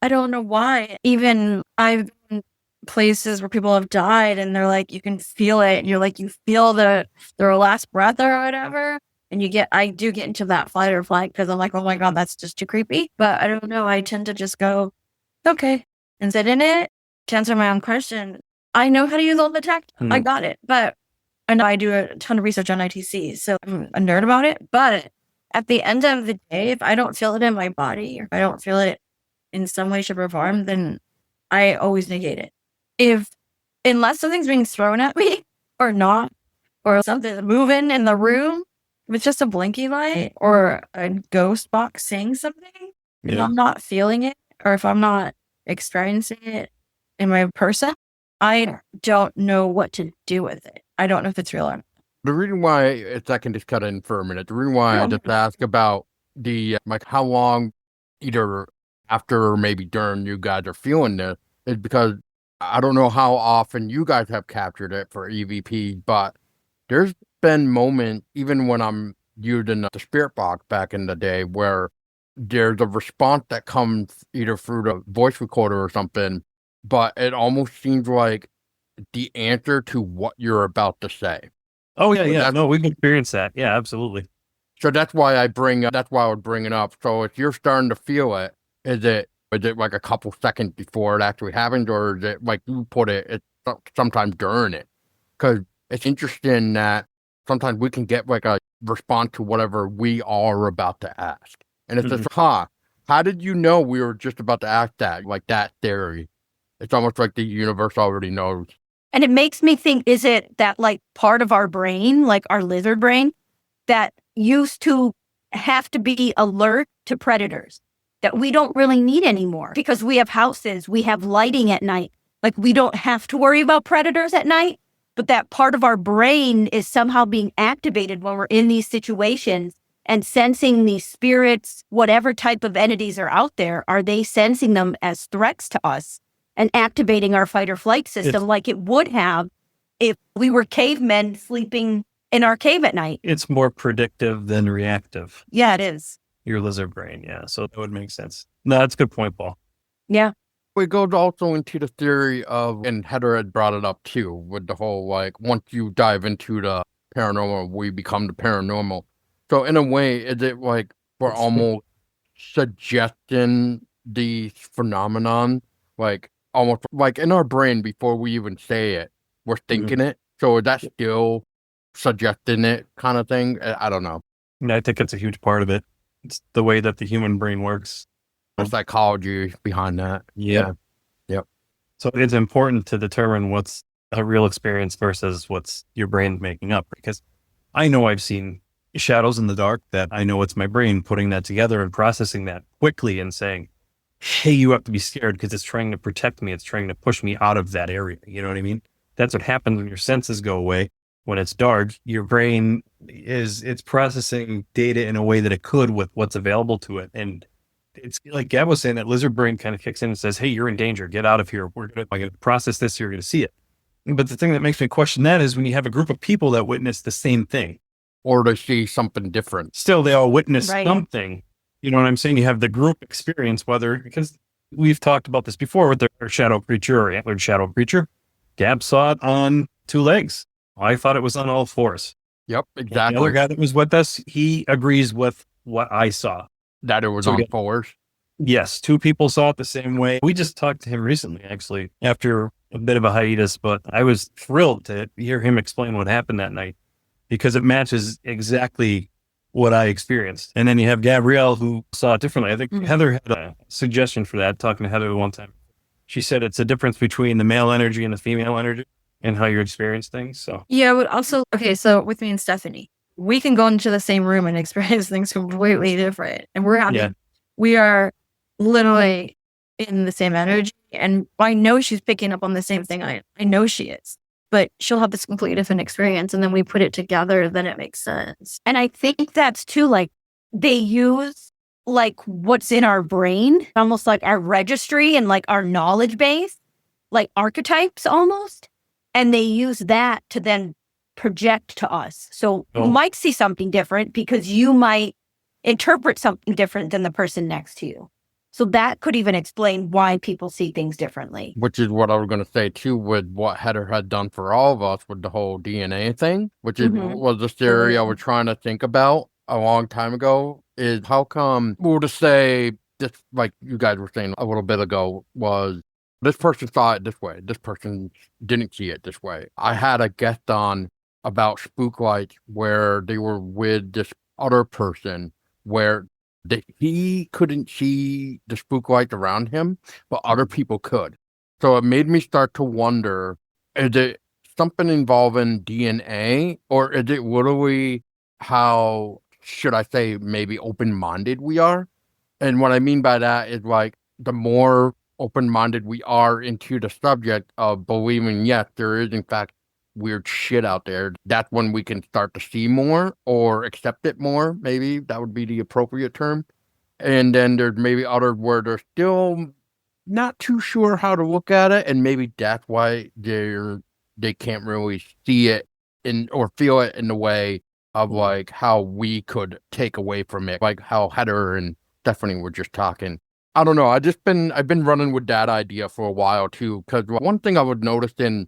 Speaker 5: I don't know why, even I've been places where people have died and they're like, you can feel it. And you're like, you feel their last breath or whatever. And I do get into that fight or flight because I'm like, oh my God, that's just too creepy. But I don't know. I tend to just go, okay, and sit in it. To answer my own question, I know how to use all the tech. I got it. But I know I do a ton of research on ITC, so I'm a nerd about it. But at the end of the day, if I don't feel it in my body or if I don't feel it in some way, shape, or form, then I always negate it. Unless something's being thrown at me or not, or something's moving in the room, if it's just a blinky light or a ghost box saying something, if I'm not feeling it or if I'm not experiencing it in my person, I don't know what to do with it. I don't know if it's real or not.
Speaker 2: The reason why, if I can just cut in for a minute, the reason why I just ask about the, like, how long either after or maybe during you guys are feeling this is because I don't know how often you guys have captured it for EVP, but there's been moments, even when I'm using the spirit box back in the day, where there's a response that comes either through the voice recorder or something, but it almost seems like the answer to what you're about to say.
Speaker 4: Oh, yeah. No, we've experienced that. Yeah, absolutely.
Speaker 2: So that's why I would bring it up. So if you're starting to feel it, is it like a couple seconds before it actually happens, or is it like you put it, it's sometimes during it? Because it's interesting that sometimes we can get like a response to whatever we are about to ask. And it's just, how did you know we were just about to ask that? Like that theory. It's almost like the universe already knows.
Speaker 1: And it makes me think, is it that like part of our brain, like our lizard brain, that used to have to be alert to predators that we don't really need anymore because we have houses, we have lighting at night. Like we don't have to worry about predators at night, but that part of our brain is somehow being activated when we're in these situations and sensing these spirits, whatever type of entities are out there, are they sensing them as threats to us and activating our fight or flight system like it would have if we were cavemen sleeping in our cave at night?
Speaker 4: It's more predictive than reactive.
Speaker 1: Yeah, it is.
Speaker 4: Your lizard brain, yeah. So that would make sense. No, that's a good point, Paul.
Speaker 1: Yeah.
Speaker 2: It goes also into the theory of, and Heather had brought it up too, with the whole, like, once you dive into the paranormal, we become the paranormal. So in a way, is it like we're almost suggesting the phenomenon, like almost like in our brain before we even say it, we're thinking it. So is that still suggesting it kind of thing? I don't know.
Speaker 4: Yeah, I think it's a huge part of it. It's the way that the human brain works.
Speaker 2: The psychology behind that.
Speaker 4: Yeah.
Speaker 2: Yep.
Speaker 4: So it's important to determine what's a real experience versus what's your brain making up. Because I know I've seen shadows in the dark that I know it's my brain putting that together and processing that quickly and saying, hey, you have to be scared because it's trying to protect me. It's trying to push me out of that area. You know what I mean? That's what happens when your senses go away. When it's dark, your brain it's processing data in a way that it could with what's available to it. And it's like Gab was saying, that lizard brain kind of kicks in and says, hey, you're in danger. Get out of here. We're going to process this. You're going to see it. But the thing that makes me question that is when you have a group of people that witness the same thing.
Speaker 2: Or they see something different.
Speaker 4: Still, they all witness something. You know what I'm saying? You have the group experience, because we've talked about this before with the shadow creature or antlered shadow creature. Gab saw it on 2 legs. I thought it was on all 4s.
Speaker 2: Yep, exactly.
Speaker 4: And the other guy that was with us, he agrees with what I saw.
Speaker 2: That it was on 4s?
Speaker 4: Yes, 2 people saw it the same way. We just talked to him recently, actually, after a bit of a hiatus, but I was thrilled to hear him explain what happened that night because it matches exactly what I experienced. And then you have Gabrielle who saw it differently. I think Heather had a suggestion for that, talking to Heather one time. She said it's a difference between the male energy and the female energy and how you experience things. So
Speaker 5: yeah, but also, okay, so with me and Stephanie, we can go into the same room and experience things completely different. And we are literally in the same energy. And I know she's picking up on the same thing. I know she is. But she'll have this completely different experience. And then we put it together, then it makes sense.
Speaker 3: And I think that's too, like, they use like what's in our brain, almost like our registry and like our knowledge base, like archetypes almost. And they use that to then project to us. So you might see something different because you might interpret something different than the person next to you. So that could even explain why people see things differently.
Speaker 2: Which is what I was going to say too, with what Heather had done for all of us with the whole DNA thing, which is was the theory I was trying to think about a long time ago, is how come, we'll just say, this, like you guys were saying a little bit ago, was this person saw it this way, this person didn't see it this way. I had a guest on about spook lights where they were with this other person where he couldn't see the spook lights around him, but other people could. So it made me start to wonder, is it something involving DNA, or is it literally how, should I say, maybe open-minded we are? And what I mean by that is, like, the more open-minded we are into the subject of believing, yes, there is in fact weird shit out there, that's when we can start to see more or accept it more. Maybe that would be the appropriate term. And then there's maybe others where they're still not too sure how to look at it, and maybe that's why they can't really see it in or feel it in the way of like how we could take away from it, like how Heather and Stephanie were just talking. I don't know. I've been running with that idea for a while too, because one thing I would notice in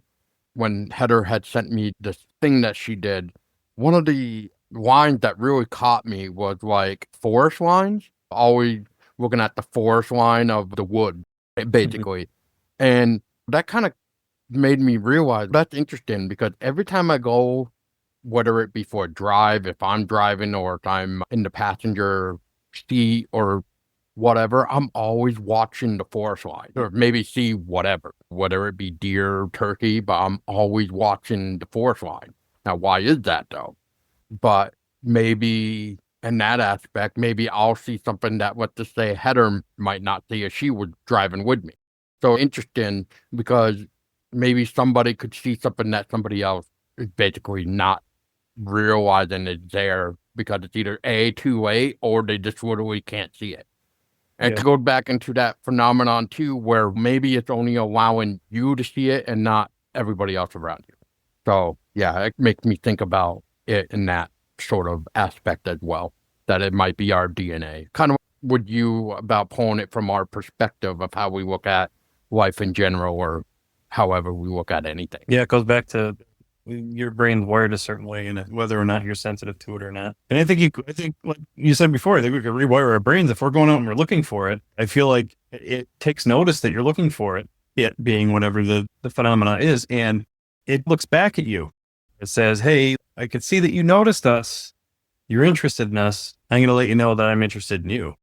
Speaker 2: when Heather had sent me this thing that she did, one of the lines that really caught me was like forest lines, always looking at the forest line of the wood, basically. And that kind of made me realize that's interesting, because every time I go, whether it be for a drive, if I'm driving or if I'm in the passenger seat or whatever, I'm always watching the forest line, or maybe see whatever, whether it be deer, turkey, but I'm always watching the forest line. Now, why is that though? But maybe in that aspect, maybe I'll see something that, let's just say, Heather might not see if she was driving with me. So interesting, because maybe somebody could see something that somebody else is basically not realizing is there, because it's either A, too late, or they just literally can't see it. And to go back into that phenomenon too, where maybe it's only allowing you to see it and not everybody else around you. So yeah, it makes me think about it in that sort of aspect as well, that it might be our DNA. Kind of with you about pulling it from our perspective of how we look at life in general, or however we look at anything.
Speaker 4: Yeah, it goes back to your brain's wired a certain way, and whether or not you're sensitive to it or not. And I think like you said before, I think we could rewire our brains if we're going out and we're looking for it. I feel like it takes notice that you're looking for it, it being whatever the phenomena is, and it looks back at you. It says, hey, I could see that you noticed us. You're interested in us. I'm going to let you know that I'm interested in you.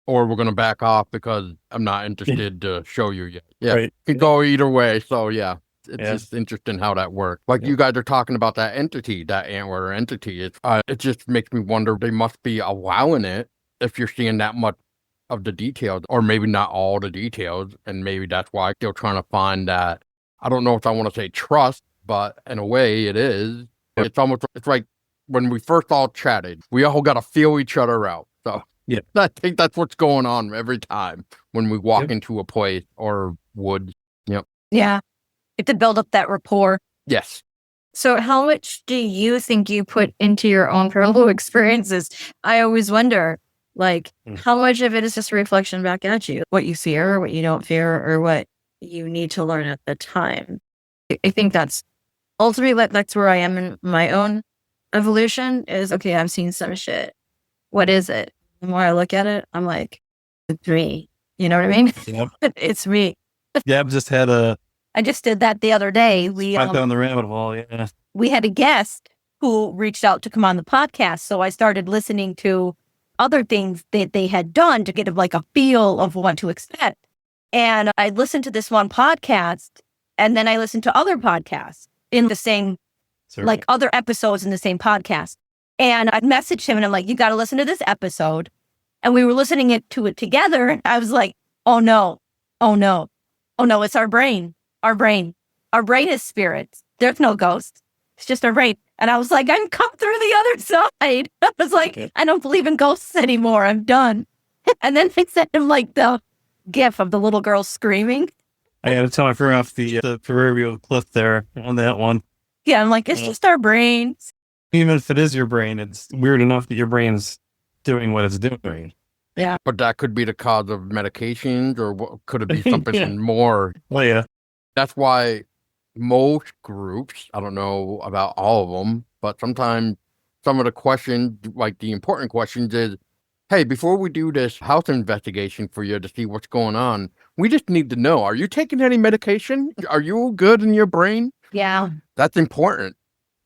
Speaker 2: Or we're going to back off because I'm not interested to show you yet. Yeah,
Speaker 4: Right.
Speaker 2: It could go either way. So yeah. It's just interesting how that works. Like you guys are talking about that entity, that antler entity. It just makes me wonder, they must be allowing it if you're seeing that much of the details, or maybe not all the details. And maybe that's why they're trying to find that, I don't know if I want to say trust, but in a way it is. It's like when we first all chatted, we all got to feel each other out. So
Speaker 4: yeah,
Speaker 2: I think that's what's going on every time when we walk into a place or woods. Yep.
Speaker 3: Yeah. You have to build up that rapport.
Speaker 2: Yes.
Speaker 5: So how much do you think you put into your own paranormal experiences? I always wonder, like, how much of it is just a reflection back at you? What you fear, what you don't fear, or what you need to learn at the time? I think that's ultimately, that's where I am in my own evolution is, okay, I've seen some shit. What is it? The more I look at it, I'm like, it's me. You know what I mean?
Speaker 4: Yep.
Speaker 5: It's me.
Speaker 4: Yeah,
Speaker 3: I just did that the other day. We
Speaker 4: went down the rabbit hole. Yeah.
Speaker 3: We had a guest who reached out to come on the podcast. So I started listening to other things that they had done to get like a feel of what to expect. And I listened to this one podcast, and then I listened to other podcasts in the same, like other episodes in the same podcast. And I messaged him and I'm like, you got to listen to this episode. And we were listening to it together. And I was like, oh no, oh no, it's our brain. Our brain is spirits. There's no ghosts. It's just our brain. And I was like, I'm come through the other side. I was like, I don't believe in ghosts anymore. I'm done. And then they sent him like the gif of the little girl screaming.
Speaker 4: I had to tell my friend off the proverbial cliff there on that one.
Speaker 3: Yeah, I'm like, it's just our brains.
Speaker 4: Even if it is your brain, it's weird enough that your brain's doing what it's doing.
Speaker 3: Yeah.
Speaker 2: But that could be the cause of medications, or what, could it be something
Speaker 4: Yeah.
Speaker 2: more?
Speaker 4: Well, yeah.
Speaker 2: That's why most groups, I don't know about all of them, but sometimes some of the questions, like the important questions is, hey, before we do this house investigation for you to see what's going on, we just need to know, are you taking any medication? Are you good in your brain?
Speaker 3: Yeah.
Speaker 2: That's important.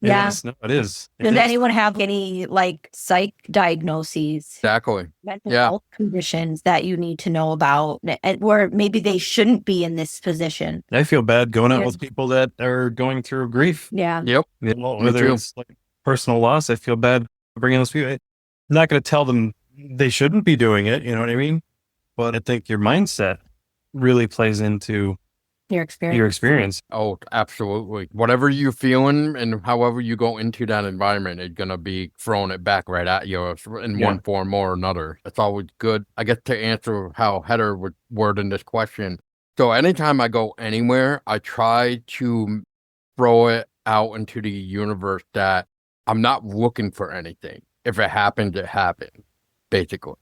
Speaker 3: Yeah.
Speaker 4: It is. No, it is. It
Speaker 3: Did
Speaker 4: is.
Speaker 3: anyone have any like psych diagnoses,
Speaker 2: Exactly.
Speaker 3: mental
Speaker 2: Yeah.
Speaker 3: health conditions that you need to know about, where maybe they shouldn't be in this position?
Speaker 4: I feel bad going out
Speaker 3: Yeah.
Speaker 4: with people that are going through grief.
Speaker 3: Yeah.
Speaker 2: Yep.
Speaker 4: You know,
Speaker 2: Me
Speaker 4: whether
Speaker 2: too.
Speaker 4: it's like personal loss, I feel bad bringing those people. I'm not going to tell them they shouldn't be doing it. You know what I mean? But I think your mindset really plays into
Speaker 3: Your experience.
Speaker 4: your experience.
Speaker 2: Oh, absolutely. Whatever you're feeling and however you go into that environment is going to be throwing it back right at you in
Speaker 4: Yeah.
Speaker 2: one form or another. It's always good. I guess to answer how Heather would word in this question. So anytime I go anywhere, I try to throw it out into the universe that I'm not looking for anything. If it happens, it happens, basically.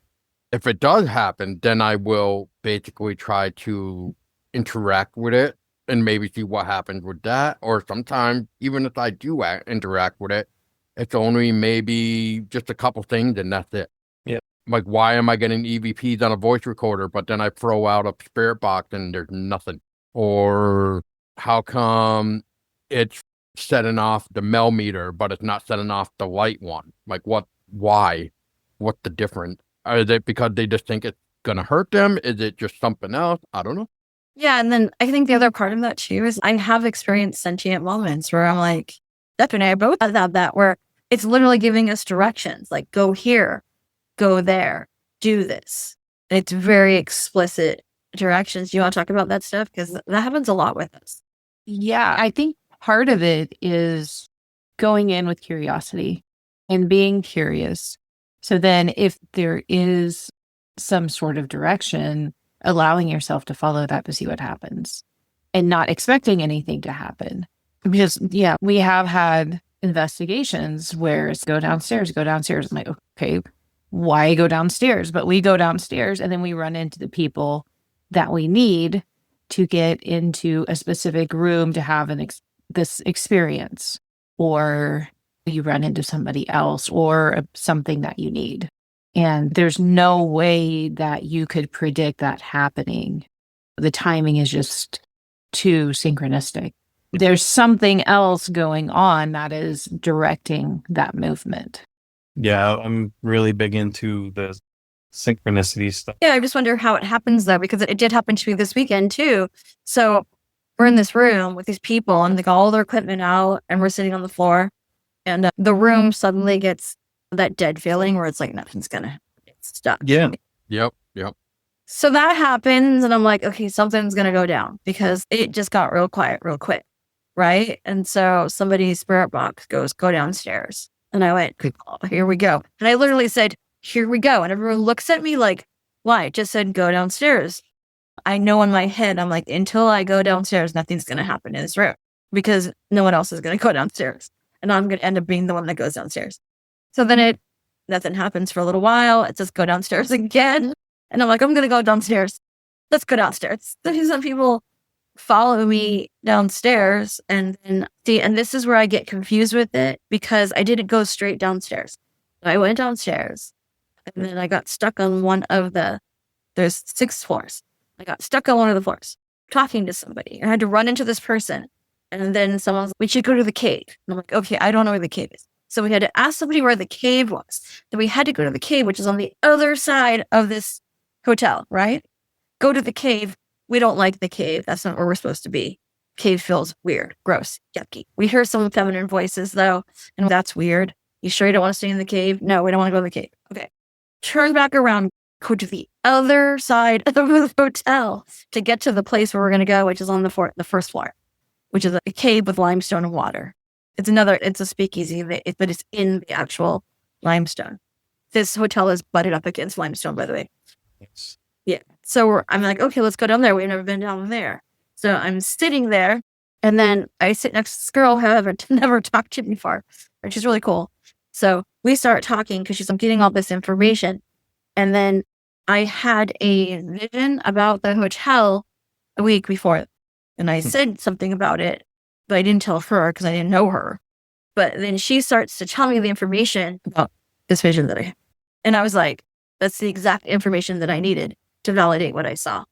Speaker 2: If it does happen, then I will basically try to interact with it and maybe see what happens with that. Or sometimes, even if I do interact with it, it's only maybe just a couple things and that's it.
Speaker 4: Yep.
Speaker 2: Like, why am I getting EVPs on a voice recorder, but then I throw out a spirit box and there's nothing? Or how come it's setting off the mel meter, but it's not setting off the light one? Like, why? What's the difference? Is it because they just think it's going to hurt them? Is it just something else? I don't know.
Speaker 5: Yeah, and then I think the other part of that too is I have experienced sentient moments where I'm like, Steph and I both have that where it's literally giving us directions, like go here, go there, do this. And it's very explicit directions. Do you want to talk about that stuff? Because that happens a lot with us.
Speaker 6: Yeah, I think part of it is going in with curiosity and being curious. So then if there is some sort of direction, allowing yourself to follow that to see what happens and not expecting anything to happen. Because, yeah, we have had investigations where it's go downstairs. I'm like, okay, why go downstairs? But we go downstairs and then we run into the people that we need to get into a specific room to have this experience, or you run into somebody else or something that you need. And there's no way that you could predict that happening. The timing is just too synchronistic. There's something else going on that is directing that movement.
Speaker 4: Yeah, I'm really big into the synchronicity stuff.
Speaker 5: Yeah, I just wonder how it happens though, because it did happen to me this weekend too. So we're in this room with these people and they got all their equipment out and we're sitting on the floor and the room suddenly gets that dead feeling where it's like nothing's gonna get stuck.
Speaker 4: Yeah.
Speaker 2: Yep.
Speaker 5: So that happens and I'm like, okay, something's gonna go down because it just got real quiet real quick. Right. And so somebody's spirit box goes, go downstairs. And I went, oh, here we go. And I literally said, here we go. And everyone looks at me like, why? It just said go downstairs. I know in my head, I'm like, until I go downstairs, nothing's gonna happen in this room because no one else is gonna go downstairs. And I'm gonna end up being the one that goes downstairs. So then nothing happens for a little while. It says go downstairs again. And I'm like, I'm going to go downstairs. Let's go downstairs. Some people follow me downstairs and then see, and this is where I get confused with it because I didn't go straight downstairs. I went downstairs and then I got stuck on there's 6 floors. I got stuck on one of the floors talking to somebody. I had to run into this person. And then someone was like, we should go to the cave. And I'm like, okay, I don't know where the cave is. So we had to ask somebody where the cave was. Then we had to go to the cave, which is on the other side of this hotel, right? Go to the cave. We don't like the cave. That's not where we're supposed to be. Cave feels weird, gross, yucky. We hear some feminine voices though, and that's weird. You sure you don't want to stay in the cave? No, we don't want to go to the cave. Okay. Turn back around, go to the other side of the hotel to get to the place where we're going to go, which is on the first floor, which is a cave with limestone and water. It's a speakeasy, but it's in the actual limestone. This hotel is butted up against limestone, by the way.
Speaker 4: Yes.
Speaker 5: Yeah. So I'm like, okay, let's go down there. We've never been down there. So I'm sitting there, and then I sit next to this girl, however, never talked to me before. And she's really cool. So we start talking because I'm getting all this information. And then I had a vision about the hotel a week before. And I said something about it, but I didn't tell her because I didn't know her. But then she starts to tell me the information about this vision that I had. And I was like, that's the exact information that I needed to validate what I saw.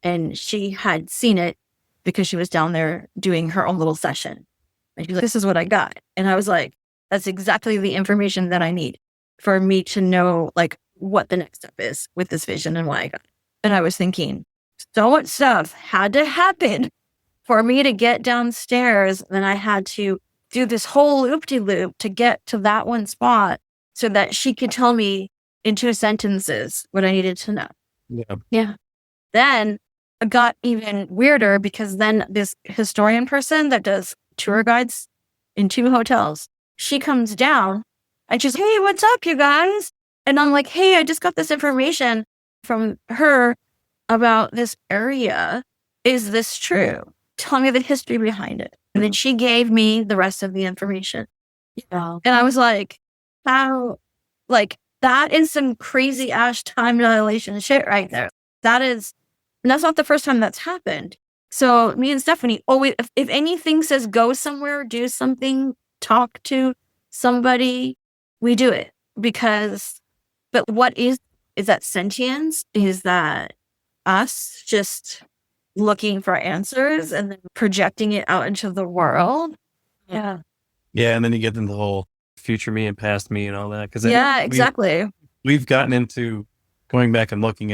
Speaker 5: And she had seen it because she was down there doing her own little session. And she was like, this is what I got. And I was like, that's exactly the information that I need for me to know like what the next step is with this vision and what I got. And I was thinking, so much stuff had to happen for me to get downstairs. Then I had to do this whole loop-de-loop to get to that one spot so that she could tell me in 2 sentences what I needed to know.
Speaker 4: Yeah.
Speaker 5: Yeah. Then it got even weirder because then this historian person that does tour guides in 2 hotels, she comes down and she's, hey, what's up, you guys? And I'm like, hey, I just got this information from her about this area. Is this true? Tell me the history behind it. And then she gave me the rest of the information. Yeah. And I was like, how, like, that is some crazy ass time dilation shit right there. And that's not the first time that's happened. So me and Stephanie always, if anything says go somewhere, do something, talk to somebody, we do it. But what is that sentience? Is that us just looking for answers and then projecting it out into the world? Yeah.
Speaker 4: Yeah. And then you get into the whole future me and past me and all that.
Speaker 5: Exactly.
Speaker 4: We've gotten into going back and listening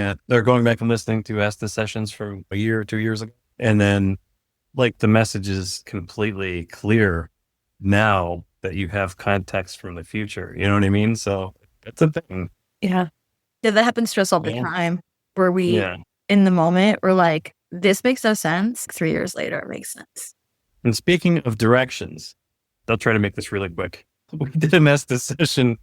Speaker 4: to Ask the Sessions from a year or 2 years ago. And then like the message is completely clear now that you have context from the future. You know what I mean? So that's a thing.
Speaker 5: Yeah. Yeah, that happens to us all the time where we, in the moment, we're like, this makes no sense. 3 years later, it makes sense.
Speaker 4: And speaking of directions, I'll try to make this really quick. We did an Estes session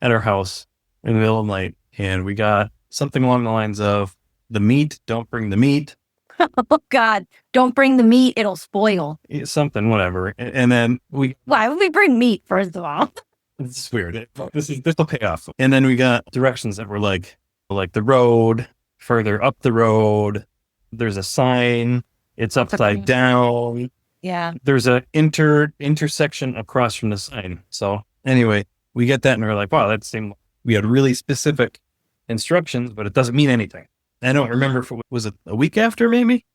Speaker 4: at our house in the middle of the night, and we got something along the lines of the meat, don't bring the meat.
Speaker 3: Oh, God. Don't bring the meat. It'll spoil.
Speaker 4: Something, whatever. And then
Speaker 3: Why would we bring meat, first of all?
Speaker 4: It's weird. This will pay off. And then we got directions that were like the road, further up the road. There's a sign. It's upside down.
Speaker 3: Yeah.
Speaker 4: There's a intersection across from the sign. So anyway, we get that and we're like, wow, that seemed, we had really specific instructions, but it doesn't mean anything. I don't remember if was it a week after maybe?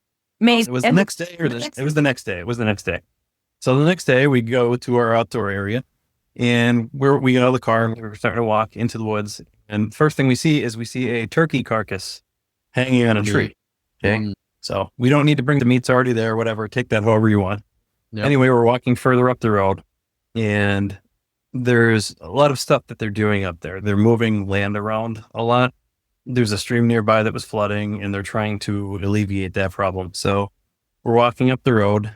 Speaker 3: Maybe.
Speaker 4: It was the next day it was the next day. It was the next day. So the next day we go to our outdoor area and we get out of the car and we're starting to walk into the woods. And first thing we see a turkey carcass hanging on a tree. Okay. So we don't need to bring the meat's already there, whatever. Take that however you want. Yep. Anyway, we're walking further up the road and there's a lot of stuff that they're doing up there. They're moving land around a lot. There's a stream nearby that was flooding and they're trying to alleviate that problem. So we're walking up the road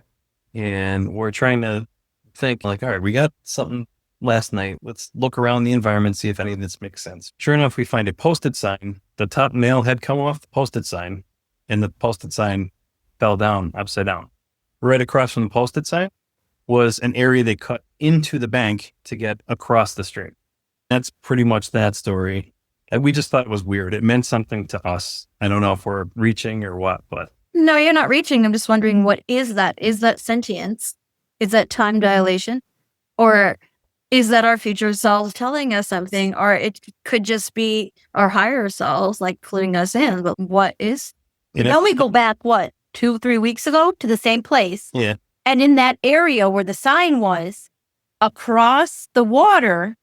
Speaker 4: and we're trying to think like, all right, we got something last night. Let's look around the environment, see if any of this makes sense. Sure enough, we find a posted sign. The top nail had come off the posted sign and the posted sign fell down upside down. Right across from the posted sign was an area they cut into the bank to get across the stream. That's pretty much that story. And we just thought it was weird. It meant something to us. I don't know if we're reaching or what, but.
Speaker 5: No, you're not reaching. I'm just wondering, what is that? Is that sentience? Is that time dilation? Or is that our future selves telling us something? Or it could just be our higher selves, like cluing us in. But what is?
Speaker 3: Then we go back, 2-3 weeks ago to the same place.
Speaker 4: Yeah.
Speaker 3: And in that area where the sign was, across the water,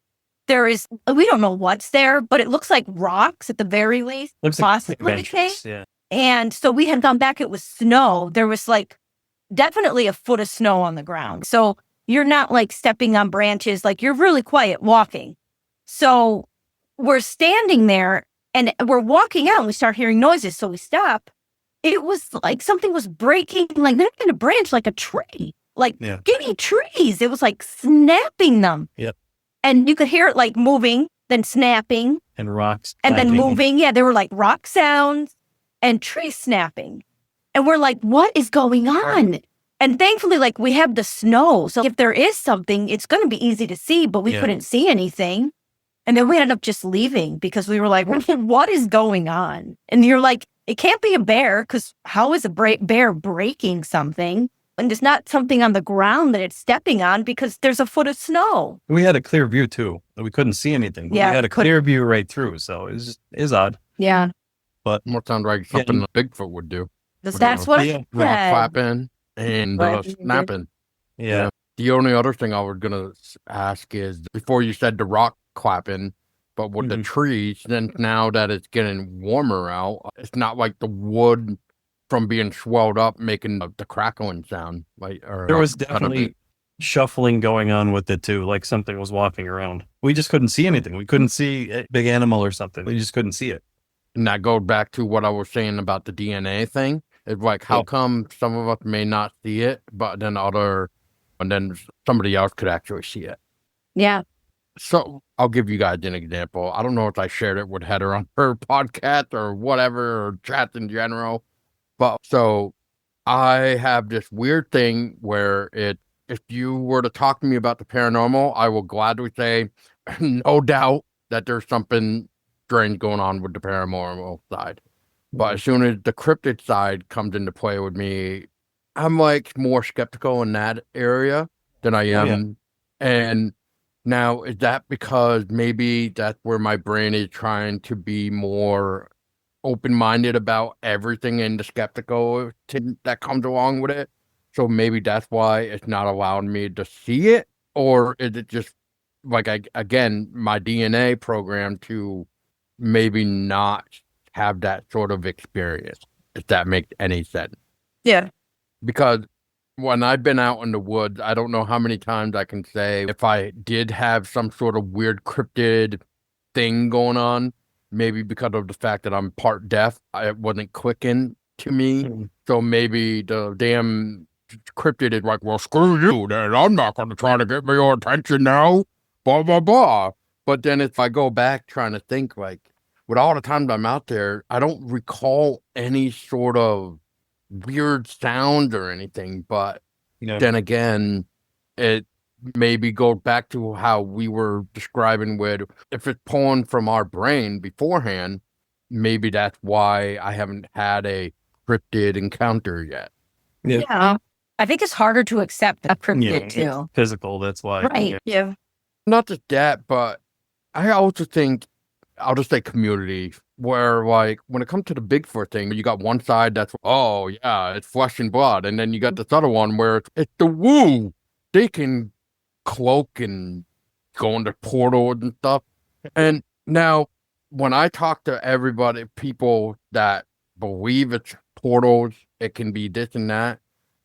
Speaker 3: there is, we don't know what's there, but it looks like rocks at the very least.
Speaker 4: Looks
Speaker 3: possibly.
Speaker 4: like benches, yeah.
Speaker 3: And so we had gone back, it was snow. There was like definitely a foot of snow on the ground. So you're not like stepping on branches, like you're really quiet walking. So we're standing there And we're walking out and we start hearing noises. So we stop. It was like something was breaking, like not even a branch, like a tree, like skinny trees. It was like snapping them.
Speaker 4: Yep.
Speaker 3: And you could hear it like moving, then snapping.
Speaker 4: And rocks.
Speaker 3: And then moving. Yeah, there were like rock sounds and trees snapping. And we're like, what is going on? And thankfully, like we have the snow. So if there is something, it's going to be easy to see, but we couldn't see anything. And then we ended up just leaving because we were like, what is going on? And you're like, it can't be a bear because how is a bear breaking something? And it's not something on the ground that it's stepping on because there's a foot of snow.
Speaker 4: We had a clear view too. We couldn't see anything. But we had a clear view right through. So it is odd.
Speaker 3: Yeah.
Speaker 2: But more sounds like something a Bigfoot would do.
Speaker 3: That's what
Speaker 2: rock clapping and snapping.
Speaker 4: Yeah.
Speaker 2: The only other thing I was going to ask is before you said the rock clapping, but with the trees, then now that it's getting warmer out, it's not like the wood from being swelled up making the crackling sound. Like
Speaker 4: there was definitely shuffling going on with it too, like something was walking around. We just couldn't see anything. We couldn't see a big animal or something. We just couldn't see it.
Speaker 2: And that goes back to what I was saying about the DNA thing. It's like, how come some of us may not see it, but then somebody else could actually see it?
Speaker 3: Yeah.
Speaker 2: So I'll give you guys an example. I don't know if I shared it with Heather on her podcast or whatever, or chats in general. But so I have this weird thing where if you were to talk to me about the paranormal, I will gladly say, no doubt that there's something strange going on with the paranormal side. But as soon as the cryptid side comes into play with me, I'm like more skeptical in that area than I am. And now, is that because maybe that's where my brain is trying to be more open-minded about everything and the skeptical that comes along with it? So maybe that's why it's not allowing me to see it? Or is it just like, again, my DNA program to maybe not have that sort of experience, if that makes any sense?
Speaker 5: Yeah.
Speaker 2: Because when I've been out in the woods, I don't know how many times I can say if I did have some sort of weird cryptid thing going on, maybe because of the fact that I'm part deaf, it wasn't clicking to me. So maybe the damn cryptid is like, well, screw you, then I'm not going to try to get your attention now, blah, blah, blah. But then if I go back trying to think, like, with all the times I'm out there, I don't recall any sort of weird sound or anything, but then again, it maybe goes back to how we were describing with, if it's pulling from our brain beforehand, maybe that's why I haven't had a cryptid encounter yet.
Speaker 3: Yeah. I think it's harder to accept a cryptid too.
Speaker 4: Physical, that's why.
Speaker 3: Right.
Speaker 5: Yeah.
Speaker 2: Not just that, but I also think, I'll just say community, where like when it comes to the Bigfoot thing, you got one side that's, oh yeah, it's flesh and blood. And then you got this other one where it's the woo. They can cloak and go into portals and stuff. And now when I talk to everybody, people that believe it's portals, it can be this and that,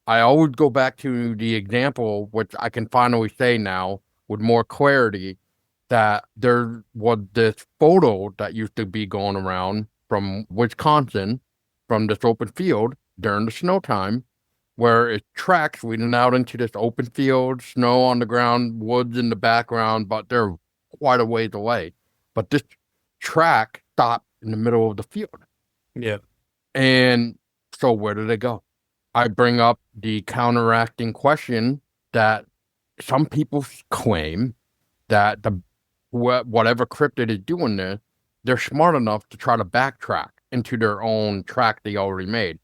Speaker 2: I always go back to the example, which I can finally say now with more clarity, that there was this photo that used to be going around from Wisconsin, from this open field during the snow time, where it tracks leading out into this open field, snow on the ground, woods in the background, but they're quite a ways away. But this track stopped in the middle of the field.
Speaker 4: Yeah.
Speaker 2: And so where did it go? I bring up the counteracting question that some people claim that whatever cryptid is doing this, they're smart enough to try to backtrack into their own track they already made.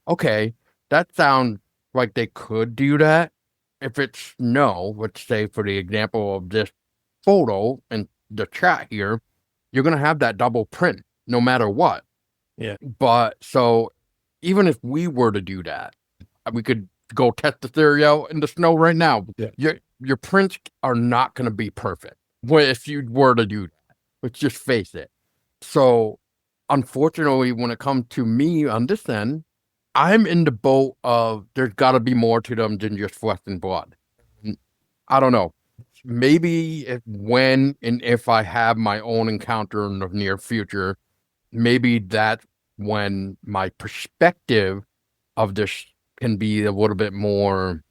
Speaker 2: Okay, that sounds like they could do that. If it's no, let's say for the example of this photo and the chat here, you're going to have that double print no matter what.
Speaker 4: Yeah.
Speaker 2: But so even if we were to do that, we could go test the theory out in the snow right now.
Speaker 4: Yeah.
Speaker 2: Your prints are not going to be perfect. Well, if you were to do that, let's just face it. So, unfortunately, when it comes to me on this end, I'm in the boat of there's got to be more to them than just flesh and blood. I don't know. Maybe when and if I have my own encounter in the near future, maybe that's when my perspective of this can be a little bit more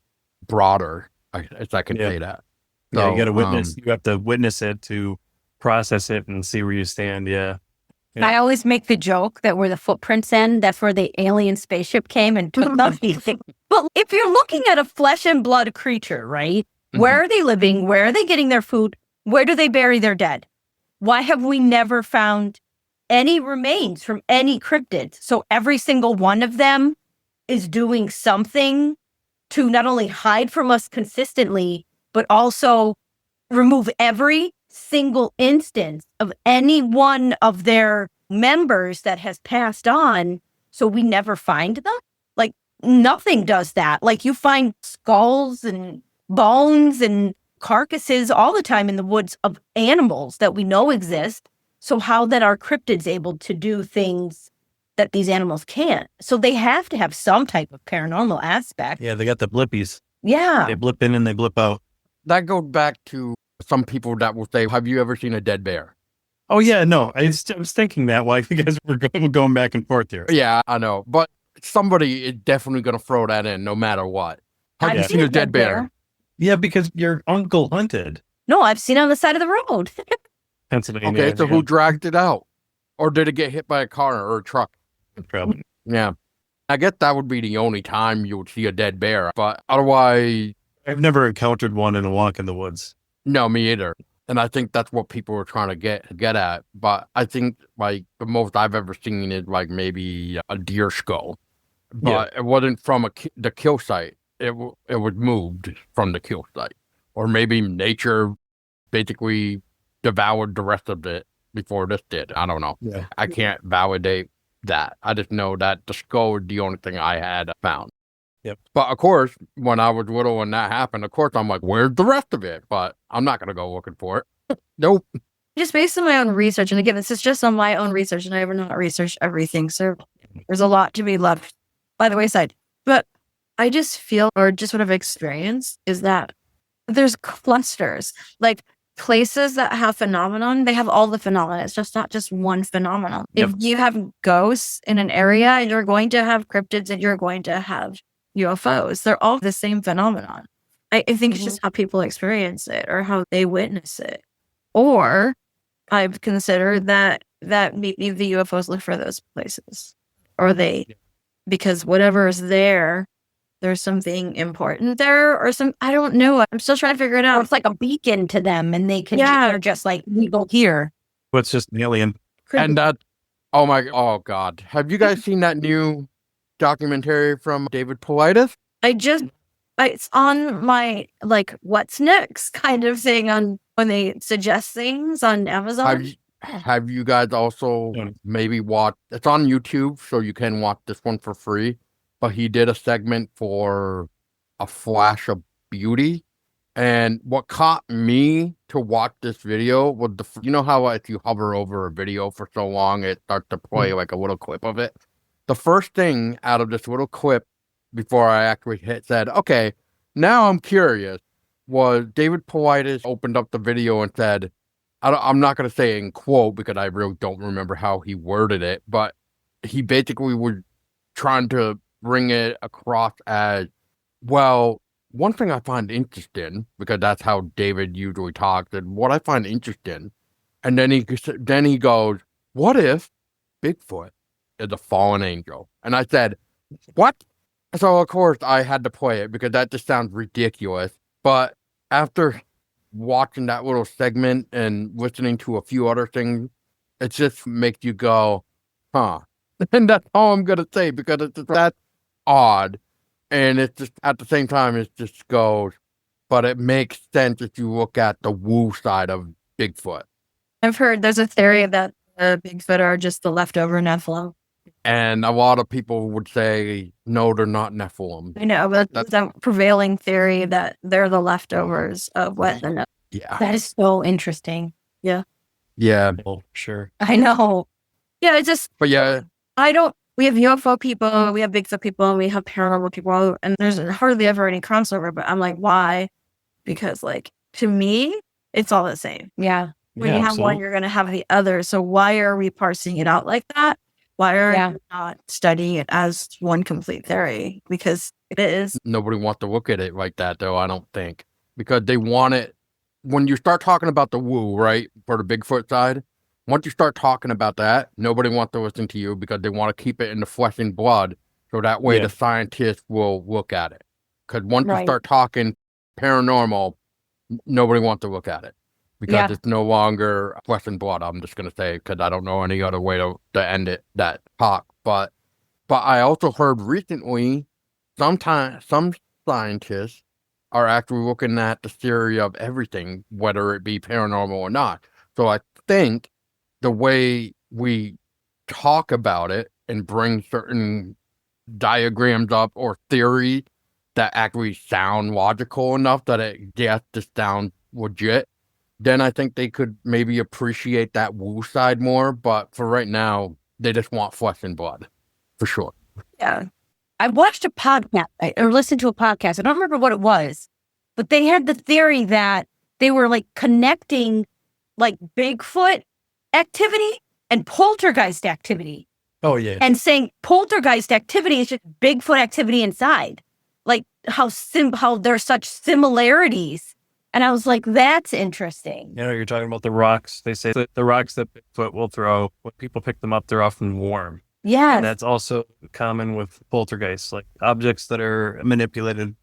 Speaker 2: broader, if I can
Speaker 4: Yeah.
Speaker 2: say that.
Speaker 4: Yeah,
Speaker 2: So,
Speaker 4: you got to witness. You have to witness it to process it and see where you stand. Yeah. Yeah.
Speaker 3: I always make the joke that where the footprints end, that's where the alien spaceship came and took them. But if you're looking at a flesh and blood creature, right? Where are they living? Where are they getting their food? Where do they bury their dead? Why have we never found any remains from any cryptids? So every single one of them is doing something to not only hide from us consistently, but also remove every single instance of any one of their members that has passed on, so we never find them. Like, nothing does that. Like, you find skulls and bones and carcasses all the time in the woods of animals that we know exist. So how that are cryptids able to do things that these animals can't? So they have to have some type of paranormal aspect.
Speaker 4: Yeah, they got the blippies.
Speaker 3: Yeah.
Speaker 4: They blip in and they blip out.
Speaker 2: that goes back to some people that will say, have you ever seen a dead bear?
Speaker 4: Oh, yeah, no. I was thinking that while you guys were going back and forth here.
Speaker 2: Yeah, I know. But somebody is definitely going to throw that in no matter what. Have you
Speaker 3: I've
Speaker 2: seen a dead bear?
Speaker 4: Yeah, because your uncle hunted.
Speaker 3: No, I've seen it on the side of the road.
Speaker 4: Pennsylvania.
Speaker 2: Okay, so who dragged it out? Or did it get hit by a car or a truck?
Speaker 4: Probably.
Speaker 2: Yeah. I guess that would be the only time you would see a dead bear. But otherwise,
Speaker 4: I've never encountered one in a walk in the woods.
Speaker 2: no, me either. And I think that's what people were trying to get at. But I think, like, the most I've ever seen is, like, maybe a deer skull. But it wasn't from the kill site. It was moved from the kill site. Or maybe nature basically devoured the rest of it before this did. I don't know.
Speaker 4: Yeah.
Speaker 2: I can't validate that. I just know that the skull is the only thing I had found.
Speaker 4: Yep.
Speaker 2: But of course, when I was little and that happened, of course, I'm like, where's the rest of it? But I'm not going to go looking for it. Nope.
Speaker 5: Just based on my own research, and again, this is just on my own research, and I have not researched everything, so there's a lot to be left by the wayside. But I just feel, or just what I've experienced, is that there's clusters, like places that have phenomenon. They have all the phenomena. It's just not just one phenomenon.
Speaker 4: Yep.
Speaker 5: If you have ghosts in an area, you're going to have cryptids, and you're going to have UFOs. They're all the same phenomenon. I think it's just how people experience it or how they witness it. Or I've considered that maybe the UFOs look for those places, or because whatever is there, there's something important there, or I don't know. I'm still trying to figure it
Speaker 3: Or
Speaker 5: out.
Speaker 3: it's like a beacon to them, and they can,
Speaker 5: Yeah.
Speaker 3: they're just like, we go here.
Speaker 4: But it's just an alien.
Speaker 2: And that, oh God. Have you guys seen that new documentary from David Paulides?
Speaker 5: It's on my, like, what's next kind of thing on when they suggest things on Amazon.
Speaker 2: Have you guys also maybe watched, it's on YouTube, so you can watch this one for free, but he did a segment for A Flash of Beauty. And what caught me to watch this video was you know how if you hover over a video for so long, it starts to play like a little clip of it? The first thing out of this little clip before I actually said, okay, now I'm curious, was David Paulides opened up the video and said, I'm not going to say in quote because I really don't remember how he worded it, but he basically was trying to bring it across as, well, one thing I find interesting, because that's how David usually talks, and what I find interesting, and then he goes, what if Bigfoot is a fallen angel? And I said, what? So of course I had to play it because that just sounds ridiculous. But after watching that little segment and listening to a few other things, it just makes you go, huh? And that's all I'm gonna say because it's just that odd. And it's just at the same time it just goes, but it makes sense if you look at the woo side of Bigfoot.
Speaker 5: I've heard there's a theory that Bigfoot are just the leftover Nephilim.
Speaker 2: And a lot of people would say, no, they're not Nephilim.
Speaker 5: I know, but that's a prevailing theory that they're the leftovers of what the Nephilim.
Speaker 2: Yeah.
Speaker 3: That is so interesting.
Speaker 2: Yeah.
Speaker 4: Oh, sure.
Speaker 3: I know.
Speaker 5: Yeah, it's just,
Speaker 2: But yeah,
Speaker 5: we have UFO people, we have Bigfoot people, and we have paranormal people, and there's hardly ever any crossover, but I'm like, why? Because, like, to me, it's all the same.
Speaker 3: Yeah.
Speaker 5: When you have one, you're going to have the other. So why are we parsing it out like that? Why are you have the other? So why are we parsing it out like that? Why are you not studying it as one complete theory? Because it is.
Speaker 2: Nobody wants to look at it like that, though, I don't think. Because they want it. When you start talking about the woo, right, for the Bigfoot side, once you start talking about that, nobody wants to listen to you because they want to keep it in the flesh and blood. So that way the scientists will look at it. Because once you start talking paranormal, nobody wants to look at it. Because it's no longer flesh and blood, I'm just going to say, because I don't know any other way to end it, that talk. But I also heard recently, some scientists are actually looking at the theory of everything, whether it be paranormal or not. So I think the way we talk about it and bring certain diagrams up or theories that actually sound logical enough that it gets to sound legit, then I think they could maybe appreciate that woo side more. But for right now, they just want flesh and blood, for sure.
Speaker 3: Yeah. I watched a podcast or listened to a podcast. I don't remember what it was, but they had the theory that they were like connecting like Bigfoot activity and poltergeist activity.
Speaker 4: Oh, yeah.
Speaker 3: And saying poltergeist activity is just Bigfoot activity inside. Like how there's such similarities. And I was like, that's interesting.
Speaker 4: You know, you're talking about the rocks. They say that the rocks that Bigfoot will throw, when people pick them up, they're often warm.
Speaker 3: Yes.
Speaker 4: And that's also common with poltergeists, like objects that are manipulated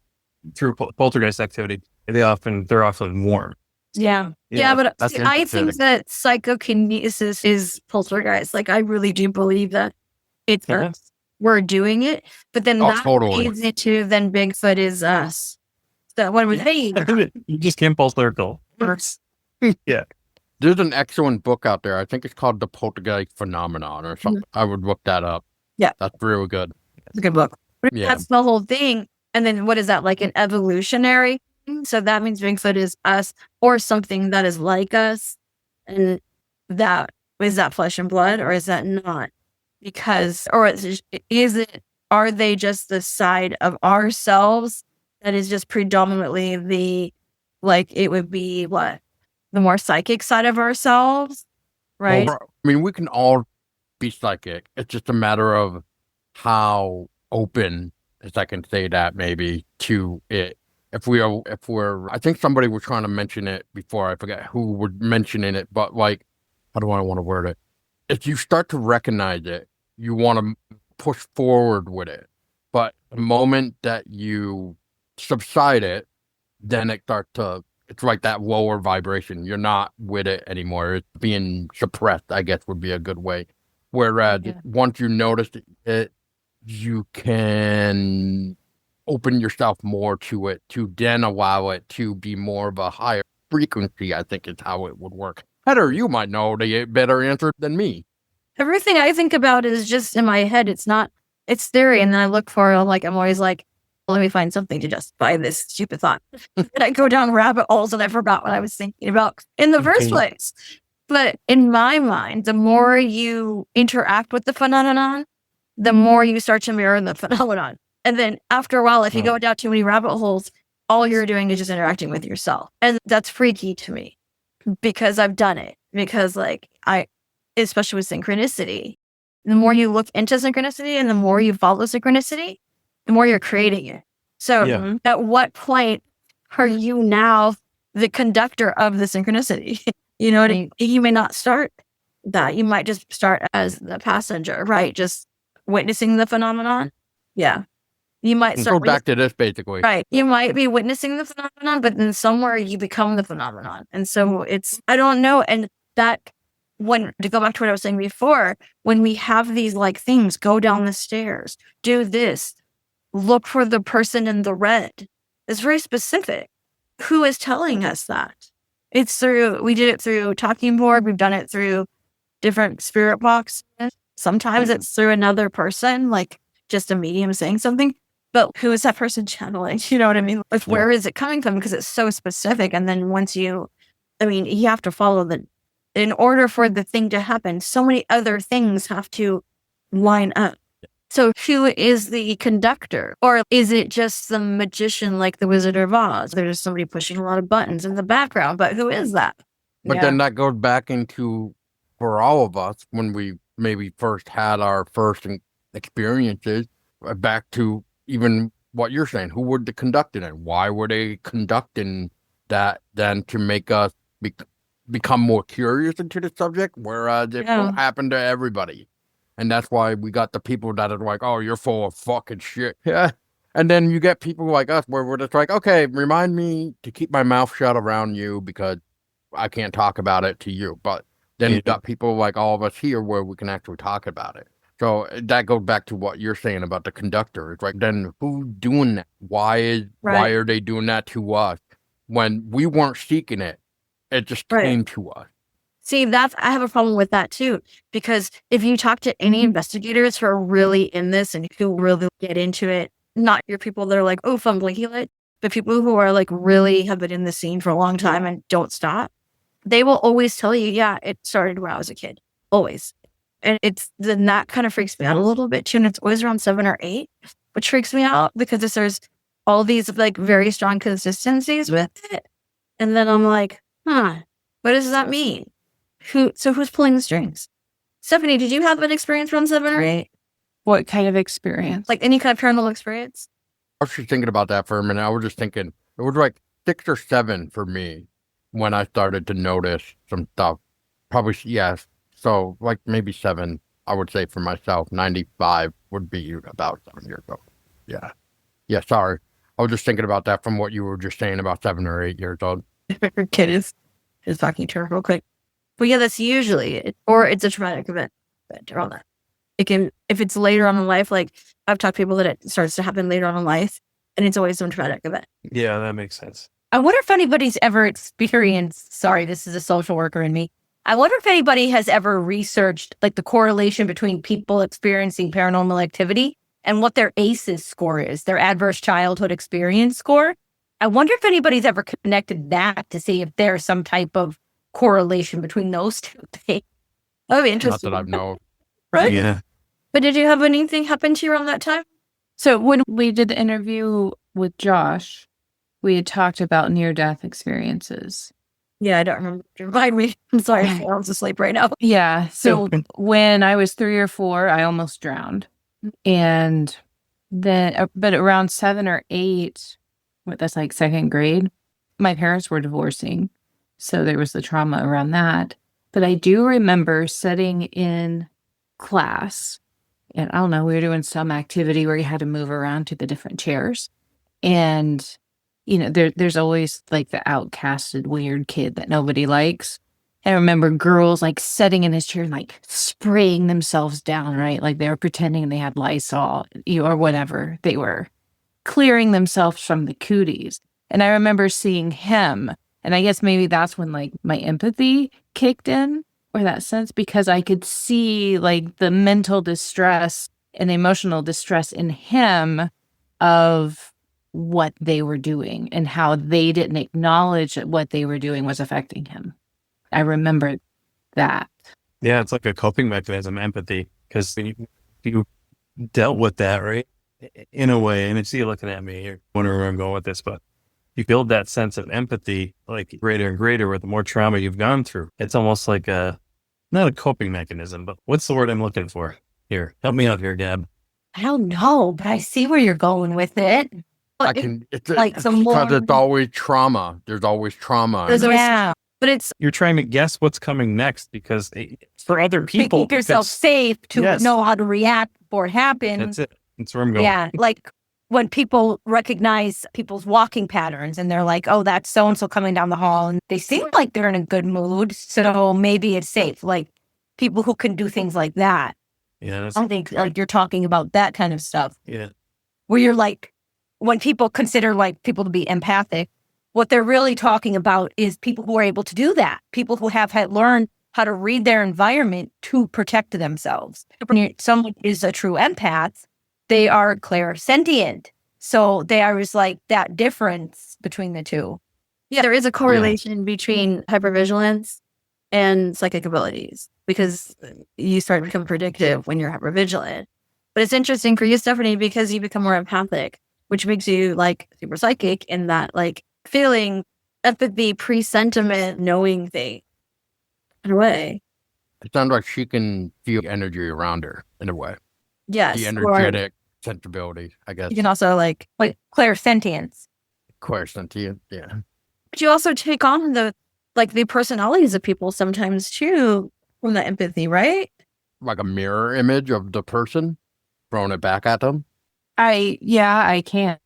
Speaker 4: through poltergeist activity. They're often warm.
Speaker 3: Yeah.
Speaker 5: Yeah, but I think that psychokinesis is poltergeist. Like, I really do believe that it's us. We're doing it. But then that leads into then Bigfoot is us. So what was saying?
Speaker 4: You just can't pull circle. Yeah.
Speaker 2: There's an excellent book out there. I think it's called The Poltergeist Phenomenon or something. I would look that up.
Speaker 5: Yeah.
Speaker 2: That's really good.
Speaker 5: It's a good book. That's the whole thing. And then what is that, like an evolutionary? So that means Bigfoot is us or something that is like us. And that, is that flesh and blood or is that not? Because, or are they just the side of ourselves that is just predominantly it would be what? The more psychic side of ourselves, right?
Speaker 2: Well, I mean, we can all be psychic. It's just a matter of how open, as I can say that, maybe, to it. If we're, I think somebody was trying to mention it before. I forget who was mentioning it, but like, how do I want to word it? If you start to recognize it, you want to push forward with it. But the moment that you subside it, then it starts to, it's like that lower vibration. You're not with it anymore. It's being suppressed, I guess would be a good way. Whereas once you notice it, you can open yourself more to it, to then allow it to be more of a higher frequency, I think is how it would work. Heather, you might know the better answer than me.
Speaker 5: Everything I think about is just in my head. It's theory. And then I look for, I'm always like, let me find something to justify this stupid thought. And I go down rabbit holes and I forgot what I was thinking about in the first place. But in my mind, the more you interact with the phenomenon, the more you start to mirror the phenomenon. And then after a while, if you go down too many rabbit holes, all you're doing is just interacting with yourself. And that's freaky to me because I've done it. Because especially with synchronicity, the more you look into synchronicity and the more you follow synchronicity, the more you're creating it. So at what point are you now the conductor of the synchronicity? You know what I mean? You may not start that. You might just start as the passenger, right? Just witnessing the phenomenon. Yeah. You might start.
Speaker 2: Go back to this, basically.
Speaker 5: Right. You might be witnessing the phenomenon, but then somewhere you become the phenomenon. And so I don't know. And that, to go back to what I was saying before, when we have these like things, go down the stairs, do this, look for the person in the red. It's very specific. Who is telling us that? We did it through talking board. We've done it through different spirit boxes. Sometimes it's through another person, like just a medium saying something. But who is that person channeling? You know what I mean? Like, where is it coming from? Because it's so specific. And then once you have to follow in order for the thing to happen, so many other things have to line up. So who is the conductor? Or is it just the magician like the Wizard of Oz? There's somebody pushing a lot of buttons in the background, but who is that?
Speaker 2: But then that goes back into, for all of us, when we maybe first had our first experiences, back to even what you're saying. Who were they conducting it? Why were they conducting that then to make us become more curious into the subject? Whereas it will happen to everybody. And that's why we got the people that are like, oh, you're full of fucking shit. Yeah. And then you get people like us where we're just like, okay, remind me to keep my mouth shut around you because I can't talk about it to you. But then you got people like all of us here where we can actually talk about it. So that goes back to what you're saying about the conductor. It's like, then who's doing that? Why are they doing that to us when we weren't seeking it? It just came to us.
Speaker 5: See, I have a problem with that too, because if you talk to any investigators who are really in this and who really get into it, not your people that are like, oh, fumbling it, but people who are like really have been in the scene for a long time and don't stop, they will always tell you, yeah, it started when I was a kid, always. And then that kind of freaks me out a little bit too. And it's always around 7 or 8, which freaks me out because there's all these like very strong consistencies with it. And then I'm like, what does that mean? Who's pulling the strings? Stephanie, did you have an experience around 7 or 8?
Speaker 6: What kind of experience?
Speaker 5: Like any kind of paranormal experience?
Speaker 2: I was just thinking about that for a minute. I was just thinking it was like 6 or 7 for me when I started to notice some stuff. Probably, yes. So like maybe 7, I would say for myself. 95 would be about 7 years old. Yeah. Yeah, sorry. I was just thinking about that from what you were just saying about 7 or 8 years old.
Speaker 5: Your kid is talking to her real quick. But yeah, that's usually it. Or it's a traumatic event around that. It can, if it's later on in life, like I've talked to people that it starts to happen later on in life, and it's always some traumatic event.
Speaker 4: Yeah, that makes sense.
Speaker 3: I wonder if anybody's ever experienced, sorry, this is a social worker in me. I wonder if anybody has ever researched like the correlation between people experiencing paranormal activity and what their ACEs score is, their adverse childhood experience score. I wonder if anybody's ever connected that to see if there's some type of correlation between those two things. That would be interesting.
Speaker 2: Not that I know.
Speaker 5: Right?
Speaker 4: Yeah.
Speaker 5: But did you have anything happen to you around that time?
Speaker 6: So when we did the interview with Josh, we had talked about near-death experiences.
Speaker 5: Yeah, I don't remember. Remind me. I'm sorry. I was asleep right now.
Speaker 6: Yeah. So when I was 3 or 4, I almost drowned. And then, but around 7 or 8, that's like 2nd grade, my parents were divorcing. So there was the trauma around that. But I do remember sitting in class, and I don't know, we were doing some activity where you had to move around to the different chairs. And, you know, there's always like the outcasted weird kid that nobody likes. I remember girls like sitting in his chair and like spraying themselves down, right? Like they were pretending they had Lysol, or whatever. They were clearing themselves from the cooties. And I remember seeing him. And I guess maybe that's when like my empathy kicked in, or that sense, because I could see like the mental distress and emotional distress in him of what they were doing and how they didn't acknowledge that what they were doing was affecting him. I remember that.
Speaker 4: Yeah, it's like a coping mechanism, empathy, because you dealt with that, right? In a way, and it's you looking at me, you're wondering where I'm going with this, but you build that sense of empathy like greater and greater with the more trauma you've gone through. It's almost like not a coping mechanism, but what's the word I'm looking for here? Help me out here, Gab.
Speaker 3: I don't know, but I see where you're going with it.
Speaker 2: It's
Speaker 3: like some
Speaker 2: because
Speaker 3: more.
Speaker 2: it's always trauma. There's always trauma.
Speaker 5: There's always,
Speaker 3: Yeah.
Speaker 5: but it's
Speaker 4: You're trying to guess what's coming next because for other
Speaker 3: To
Speaker 4: people,
Speaker 3: keep yourself safe, to
Speaker 4: Yes.
Speaker 3: know how to react before it happens.
Speaker 4: that's it. That's where I'm going.
Speaker 3: Yeah, like when people recognize people's walking patterns and they're like, oh, that's so-and-so coming down the hall and they seem like they're in a good mood, so maybe it's safe. Like people who can do things like that.
Speaker 4: Yeah, that's,
Speaker 3: I think like you're talking about that kind of stuff
Speaker 4: yeah.
Speaker 3: where you're like, when people consider like people to be empathic, what they're really talking about is people who are able to do that. People who have had learned how to read their environment to protect themselves. When someone is a true empath, they are clairsentient. So there is like that difference between the two.
Speaker 5: yeah, there is a correlation between hypervigilance and psychic abilities because you start to become predictive when you're hypervigilant. But it's interesting for you, Stephanie, because you become more empathic, which makes you like super psychic in that like feeling empathy, presentiment, knowing things. in a way.
Speaker 2: It sounds like she can feel energy around her in a way.
Speaker 5: Yes.
Speaker 2: The
Speaker 5: Or
Speaker 2: energetic sensibility, I guess.
Speaker 3: You can also like clairsentience.
Speaker 2: Clairsentient, yeah.
Speaker 5: but you also take on the personalities of people sometimes too from the empathy, right?
Speaker 2: Like a mirror image of the person, throwing it back at them.
Speaker 6: I can.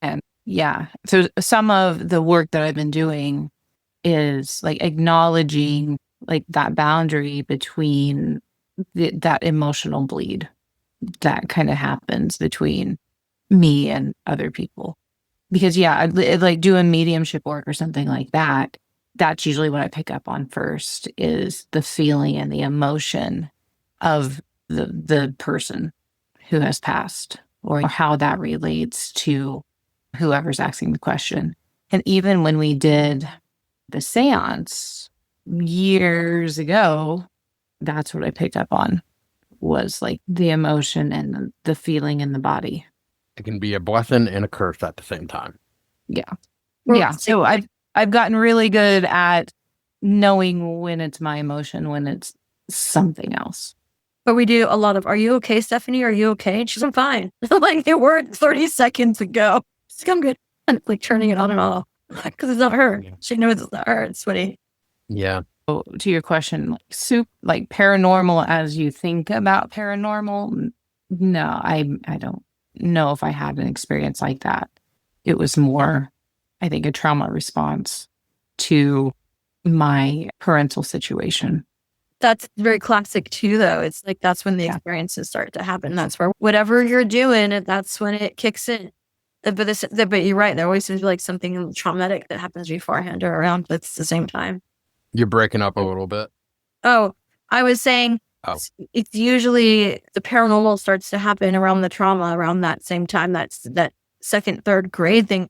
Speaker 6: Yeah. So some of the work that I've been doing is like acknowledging like that boundary between that emotional bleed that kind of happens between me and other people. Because like doing mediumship work or something like that, that's usually what I pick up on first is the feeling and the emotion of the person who has passed or how that relates to whoever's asking the question. And even when we did the seance years ago, that's what I picked up on was like the emotion and the feeling in the body.
Speaker 2: It can be a blessing and a curse at the same time.
Speaker 6: Yeah.
Speaker 5: Well,
Speaker 6: Yeah. So I've gotten really good at knowing when it's my emotion, when it's something else.
Speaker 5: But we do a lot of, are you okay, Stephanie? Are you okay? And she's, I'm fine. Like they were 30 seconds ago. She's like, I'm good. And like turning it on and off. Because it's not her.
Speaker 2: Yeah.
Speaker 5: She knows it's not her. It's Sweetie.
Speaker 2: Yeah.
Speaker 6: So to your question, like paranormal as you think about paranormal, no, I don't know if I had an experience like that. It was more, I think, a trauma response to my parental situation.
Speaker 5: That's very classic too, though. It's like that's when the experiences start to happen. That's where whatever you're doing, that's when it kicks in. But you're right. There always seems to be like something traumatic that happens beforehand or around, but it's the same time.
Speaker 2: You're breaking up a little bit.
Speaker 5: Oh, I was saying it's usually the paranormal starts to happen around the trauma around that same time. That's that second, third grade thing.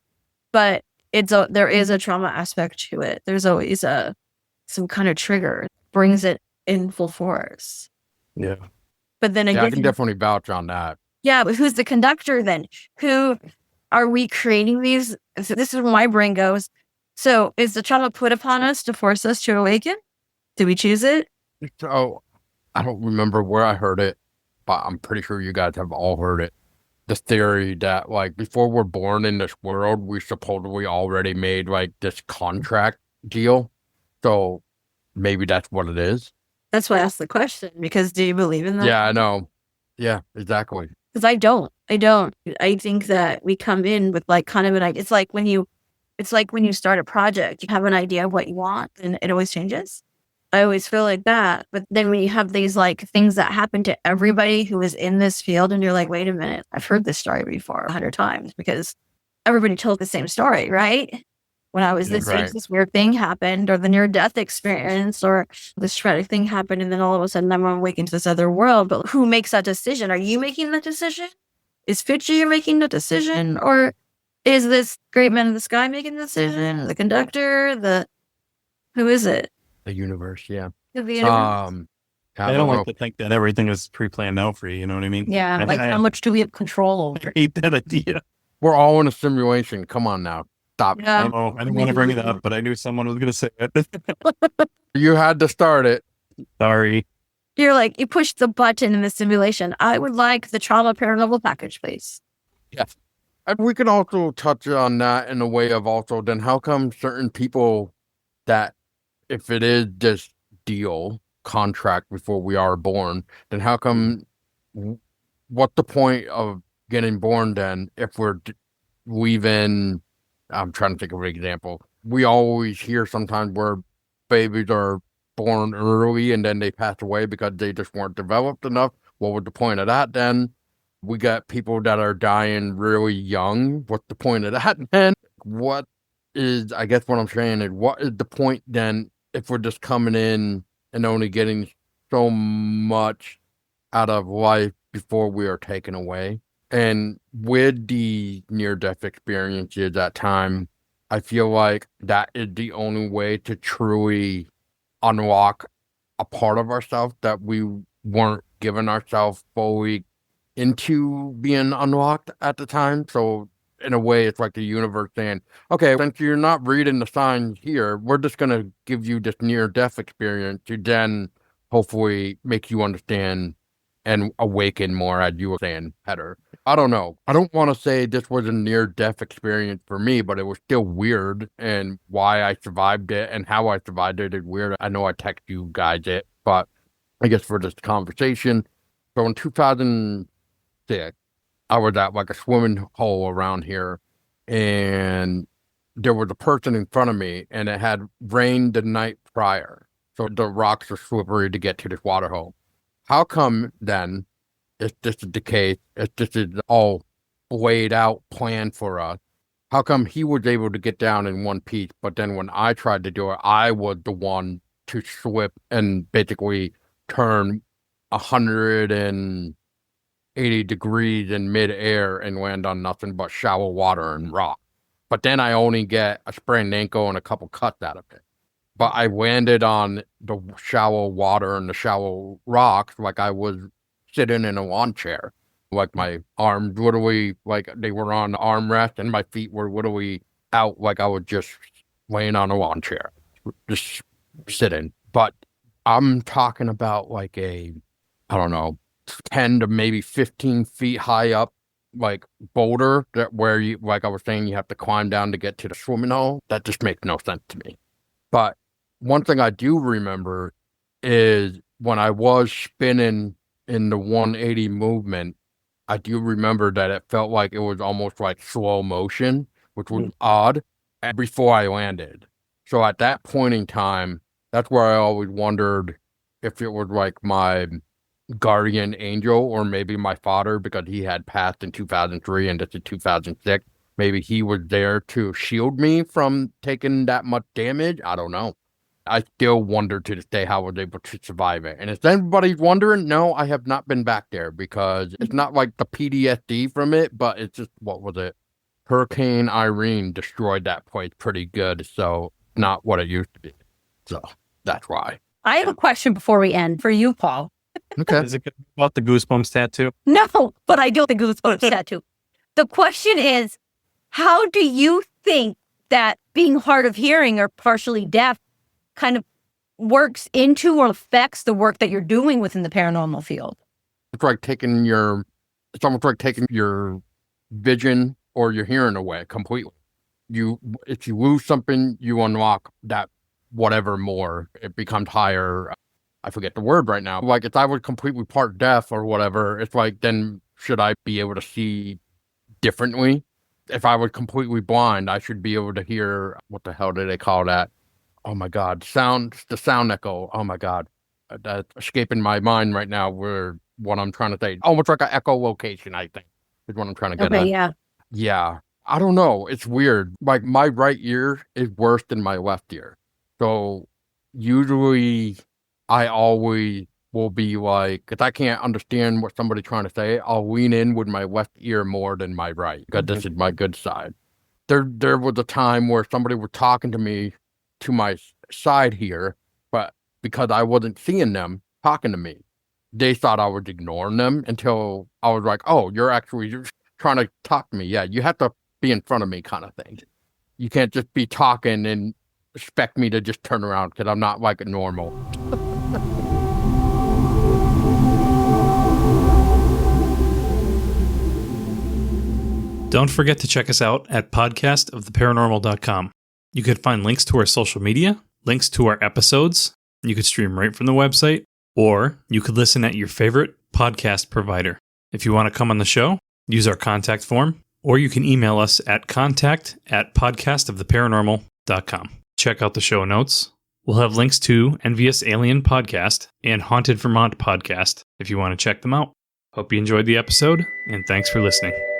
Speaker 5: But there is a trauma aspect to it. There's always some kind of trigger brings it in full force.
Speaker 2: Yeah.
Speaker 5: But then again,
Speaker 2: I can definitely vouch on that.
Speaker 5: Yeah, but who's the conductor then? Who are we creating these? So this is where my brain goes. So is the trauma put upon us to force us to awaken? Do we choose it?
Speaker 2: So I don't remember where I heard it, but I'm pretty sure you guys have all heard it. The theory that like before we're born in this world, we supposedly already made like this contract deal. So maybe that's what it is.
Speaker 5: That's why I asked the question, because do you believe in that?
Speaker 2: Yeah, I know. Yeah, exactly.
Speaker 5: Because I don't. I think that we come in with like kind of an idea. It's like when you start a project, you have an idea of what you want and it always changes. I always feel like that. But then when you have these like things that happen to everybody who is in this field and you're like, wait a minute, I've heard this story before 100 times because everybody told the same story, right? When I was this age, this weird thing happened, or the near-death experience, or this tragic thing happened, and then all of a sudden I'm awakened to this other world. But who makes that decision? Are you making that decision? Is Fitchy making the decision? Or is this great man in the sky making the decision? The conductor? Who is it?
Speaker 2: The universe, yeah.
Speaker 5: The universe?
Speaker 4: I don't like to think that everything is pre-planned out for you. You know what I mean?
Speaker 3: Yeah. Like how much do we have control over?
Speaker 4: I hate that idea.
Speaker 2: We're all in a simulation. Come on now. Stop.
Speaker 5: Yeah.
Speaker 4: I didn't want to bring it up, but I knew someone was going to say it.
Speaker 2: You had to start it.
Speaker 4: Sorry.
Speaker 5: You're like, you pushed the button in the simulation. I would like the trauma paranormal package, please.
Speaker 2: Yes. And we can also touch on that in a way of also then how come certain people that if it is this deal contract before we are born, then how come what's the point of getting born then if we're leaving? I'm trying to think of an example. We always hear sometimes where babies are born early and then they pass away because they just weren't developed enough. What was the point of that then? We got people that are dying really young. What's the point of that then? I guess what I'm saying is, what is the point then if we're just coming in and only getting so much out of life before we are taken away? And with the near-death experiences at that time, I feel like that is the only way to truly unlock a part of ourselves that we weren't giving ourselves fully into being unlocked at the time. So in a way, it's like the universe saying, okay, since you're not reading the signs here, we're just going to give you this near-death experience to then hopefully make you understand and awaken more, as you were saying, Heather. I don't know. I don't want to say this was a near-death experience for me, but it was still weird, and why I survived it and how I survived it is weird. I know I text you guys it, but I guess for this conversation. So in 2006, I was at like a swimming hole around here, and there was a person in front of me, and it had rained the night prior. So the rocks are slippery to get to this water hole. How come then, if this is the case, if this is all laid out, planned for us, how come he was able to get down in one piece, but then when I tried to do it, I was the one to slip and basically turn 180 degrees in midair and land on nothing but shallow water and rock. But then I only get a sprained ankle and a couple cuts out of it. But I landed on the shallow water and the shallow rocks like I was sitting in a lawn chair. Like my arms literally, like they were on the armrest, and my feet were literally out like I was just laying on a lawn chair, just sitting. But I'm talking about like I don't know, 10 to maybe 15 feet high up, like boulder that where you, like I was saying, you have to climb down to get to the swimming hole. That just makes no sense to me. But one thing I do remember is when I was spinning in the 180 movement, I do remember that it felt like it was almost like slow motion, which was odd, before I landed. So at that point in time, that's where I always wondered if it was like my guardian angel or maybe my father, because he had passed in 2003 and this is 2006. Maybe he was there to shield me from taking that much damage. I don't know. I still wonder to this day how I was able to survive it. And if anybody's wondering, no, I have not been back there because it's not like the PTSD from it, but it's just, what was it? Hurricane Irene destroyed that place pretty good. So not what it used to be. So that's why.
Speaker 3: I have a question before we end for you, Paul.
Speaker 2: Okay.
Speaker 4: Is it about the Goosebumps tattoo?
Speaker 3: No, but I do the Goosebumps tattoo. The question is, how do you think that being hard of hearing or partially deaf kind of works into or affects the work that you're doing within the paranormal field?
Speaker 2: It's almost like taking your vision or your hearing away completely. If you lose something, you unlock that whatever more. It becomes higher. I forget the word right now. Like if I was completely part deaf or whatever, it's like, then should I be able to see differently? If I was completely blind, I should be able to hear, what the hell do they call that? Oh my God, the sound echo. Oh my God, that's escaping my mind right now. What I'm trying to say, almost like an echolocation, I think, is what I'm trying to get at.
Speaker 3: Yeah.
Speaker 2: Yeah, I don't know. It's weird. Like my right ear is worse than my left ear. So usually I always will be like, if I can't understand what somebody's trying to say, I'll lean in with my left ear more than my right, because this is my good side. There was a time where somebody was talking to me to my side here, but because I wasn't seeing them talking to me, they thought I was ignoring them until I was like, oh, you're trying to talk to me. Yeah, you have to be in front of me kind of thing. You can't just be talking and expect me to just turn around because I'm not like normal.
Speaker 4: Don't forget to check us out at podcastoftheparanormal.com. You could find links to our social media, links to our episodes. You could stream right from the website, or you could listen at your favorite podcast provider. If you want to come on the show, use our contact form, or you can email us at contact@podcastoftheparanormal.com. Check out the show notes. We'll have links to NVus Alien Podcast and Haunted Vermont Podcast if you want to check them out. Hope you enjoyed the episode, and thanks for listening.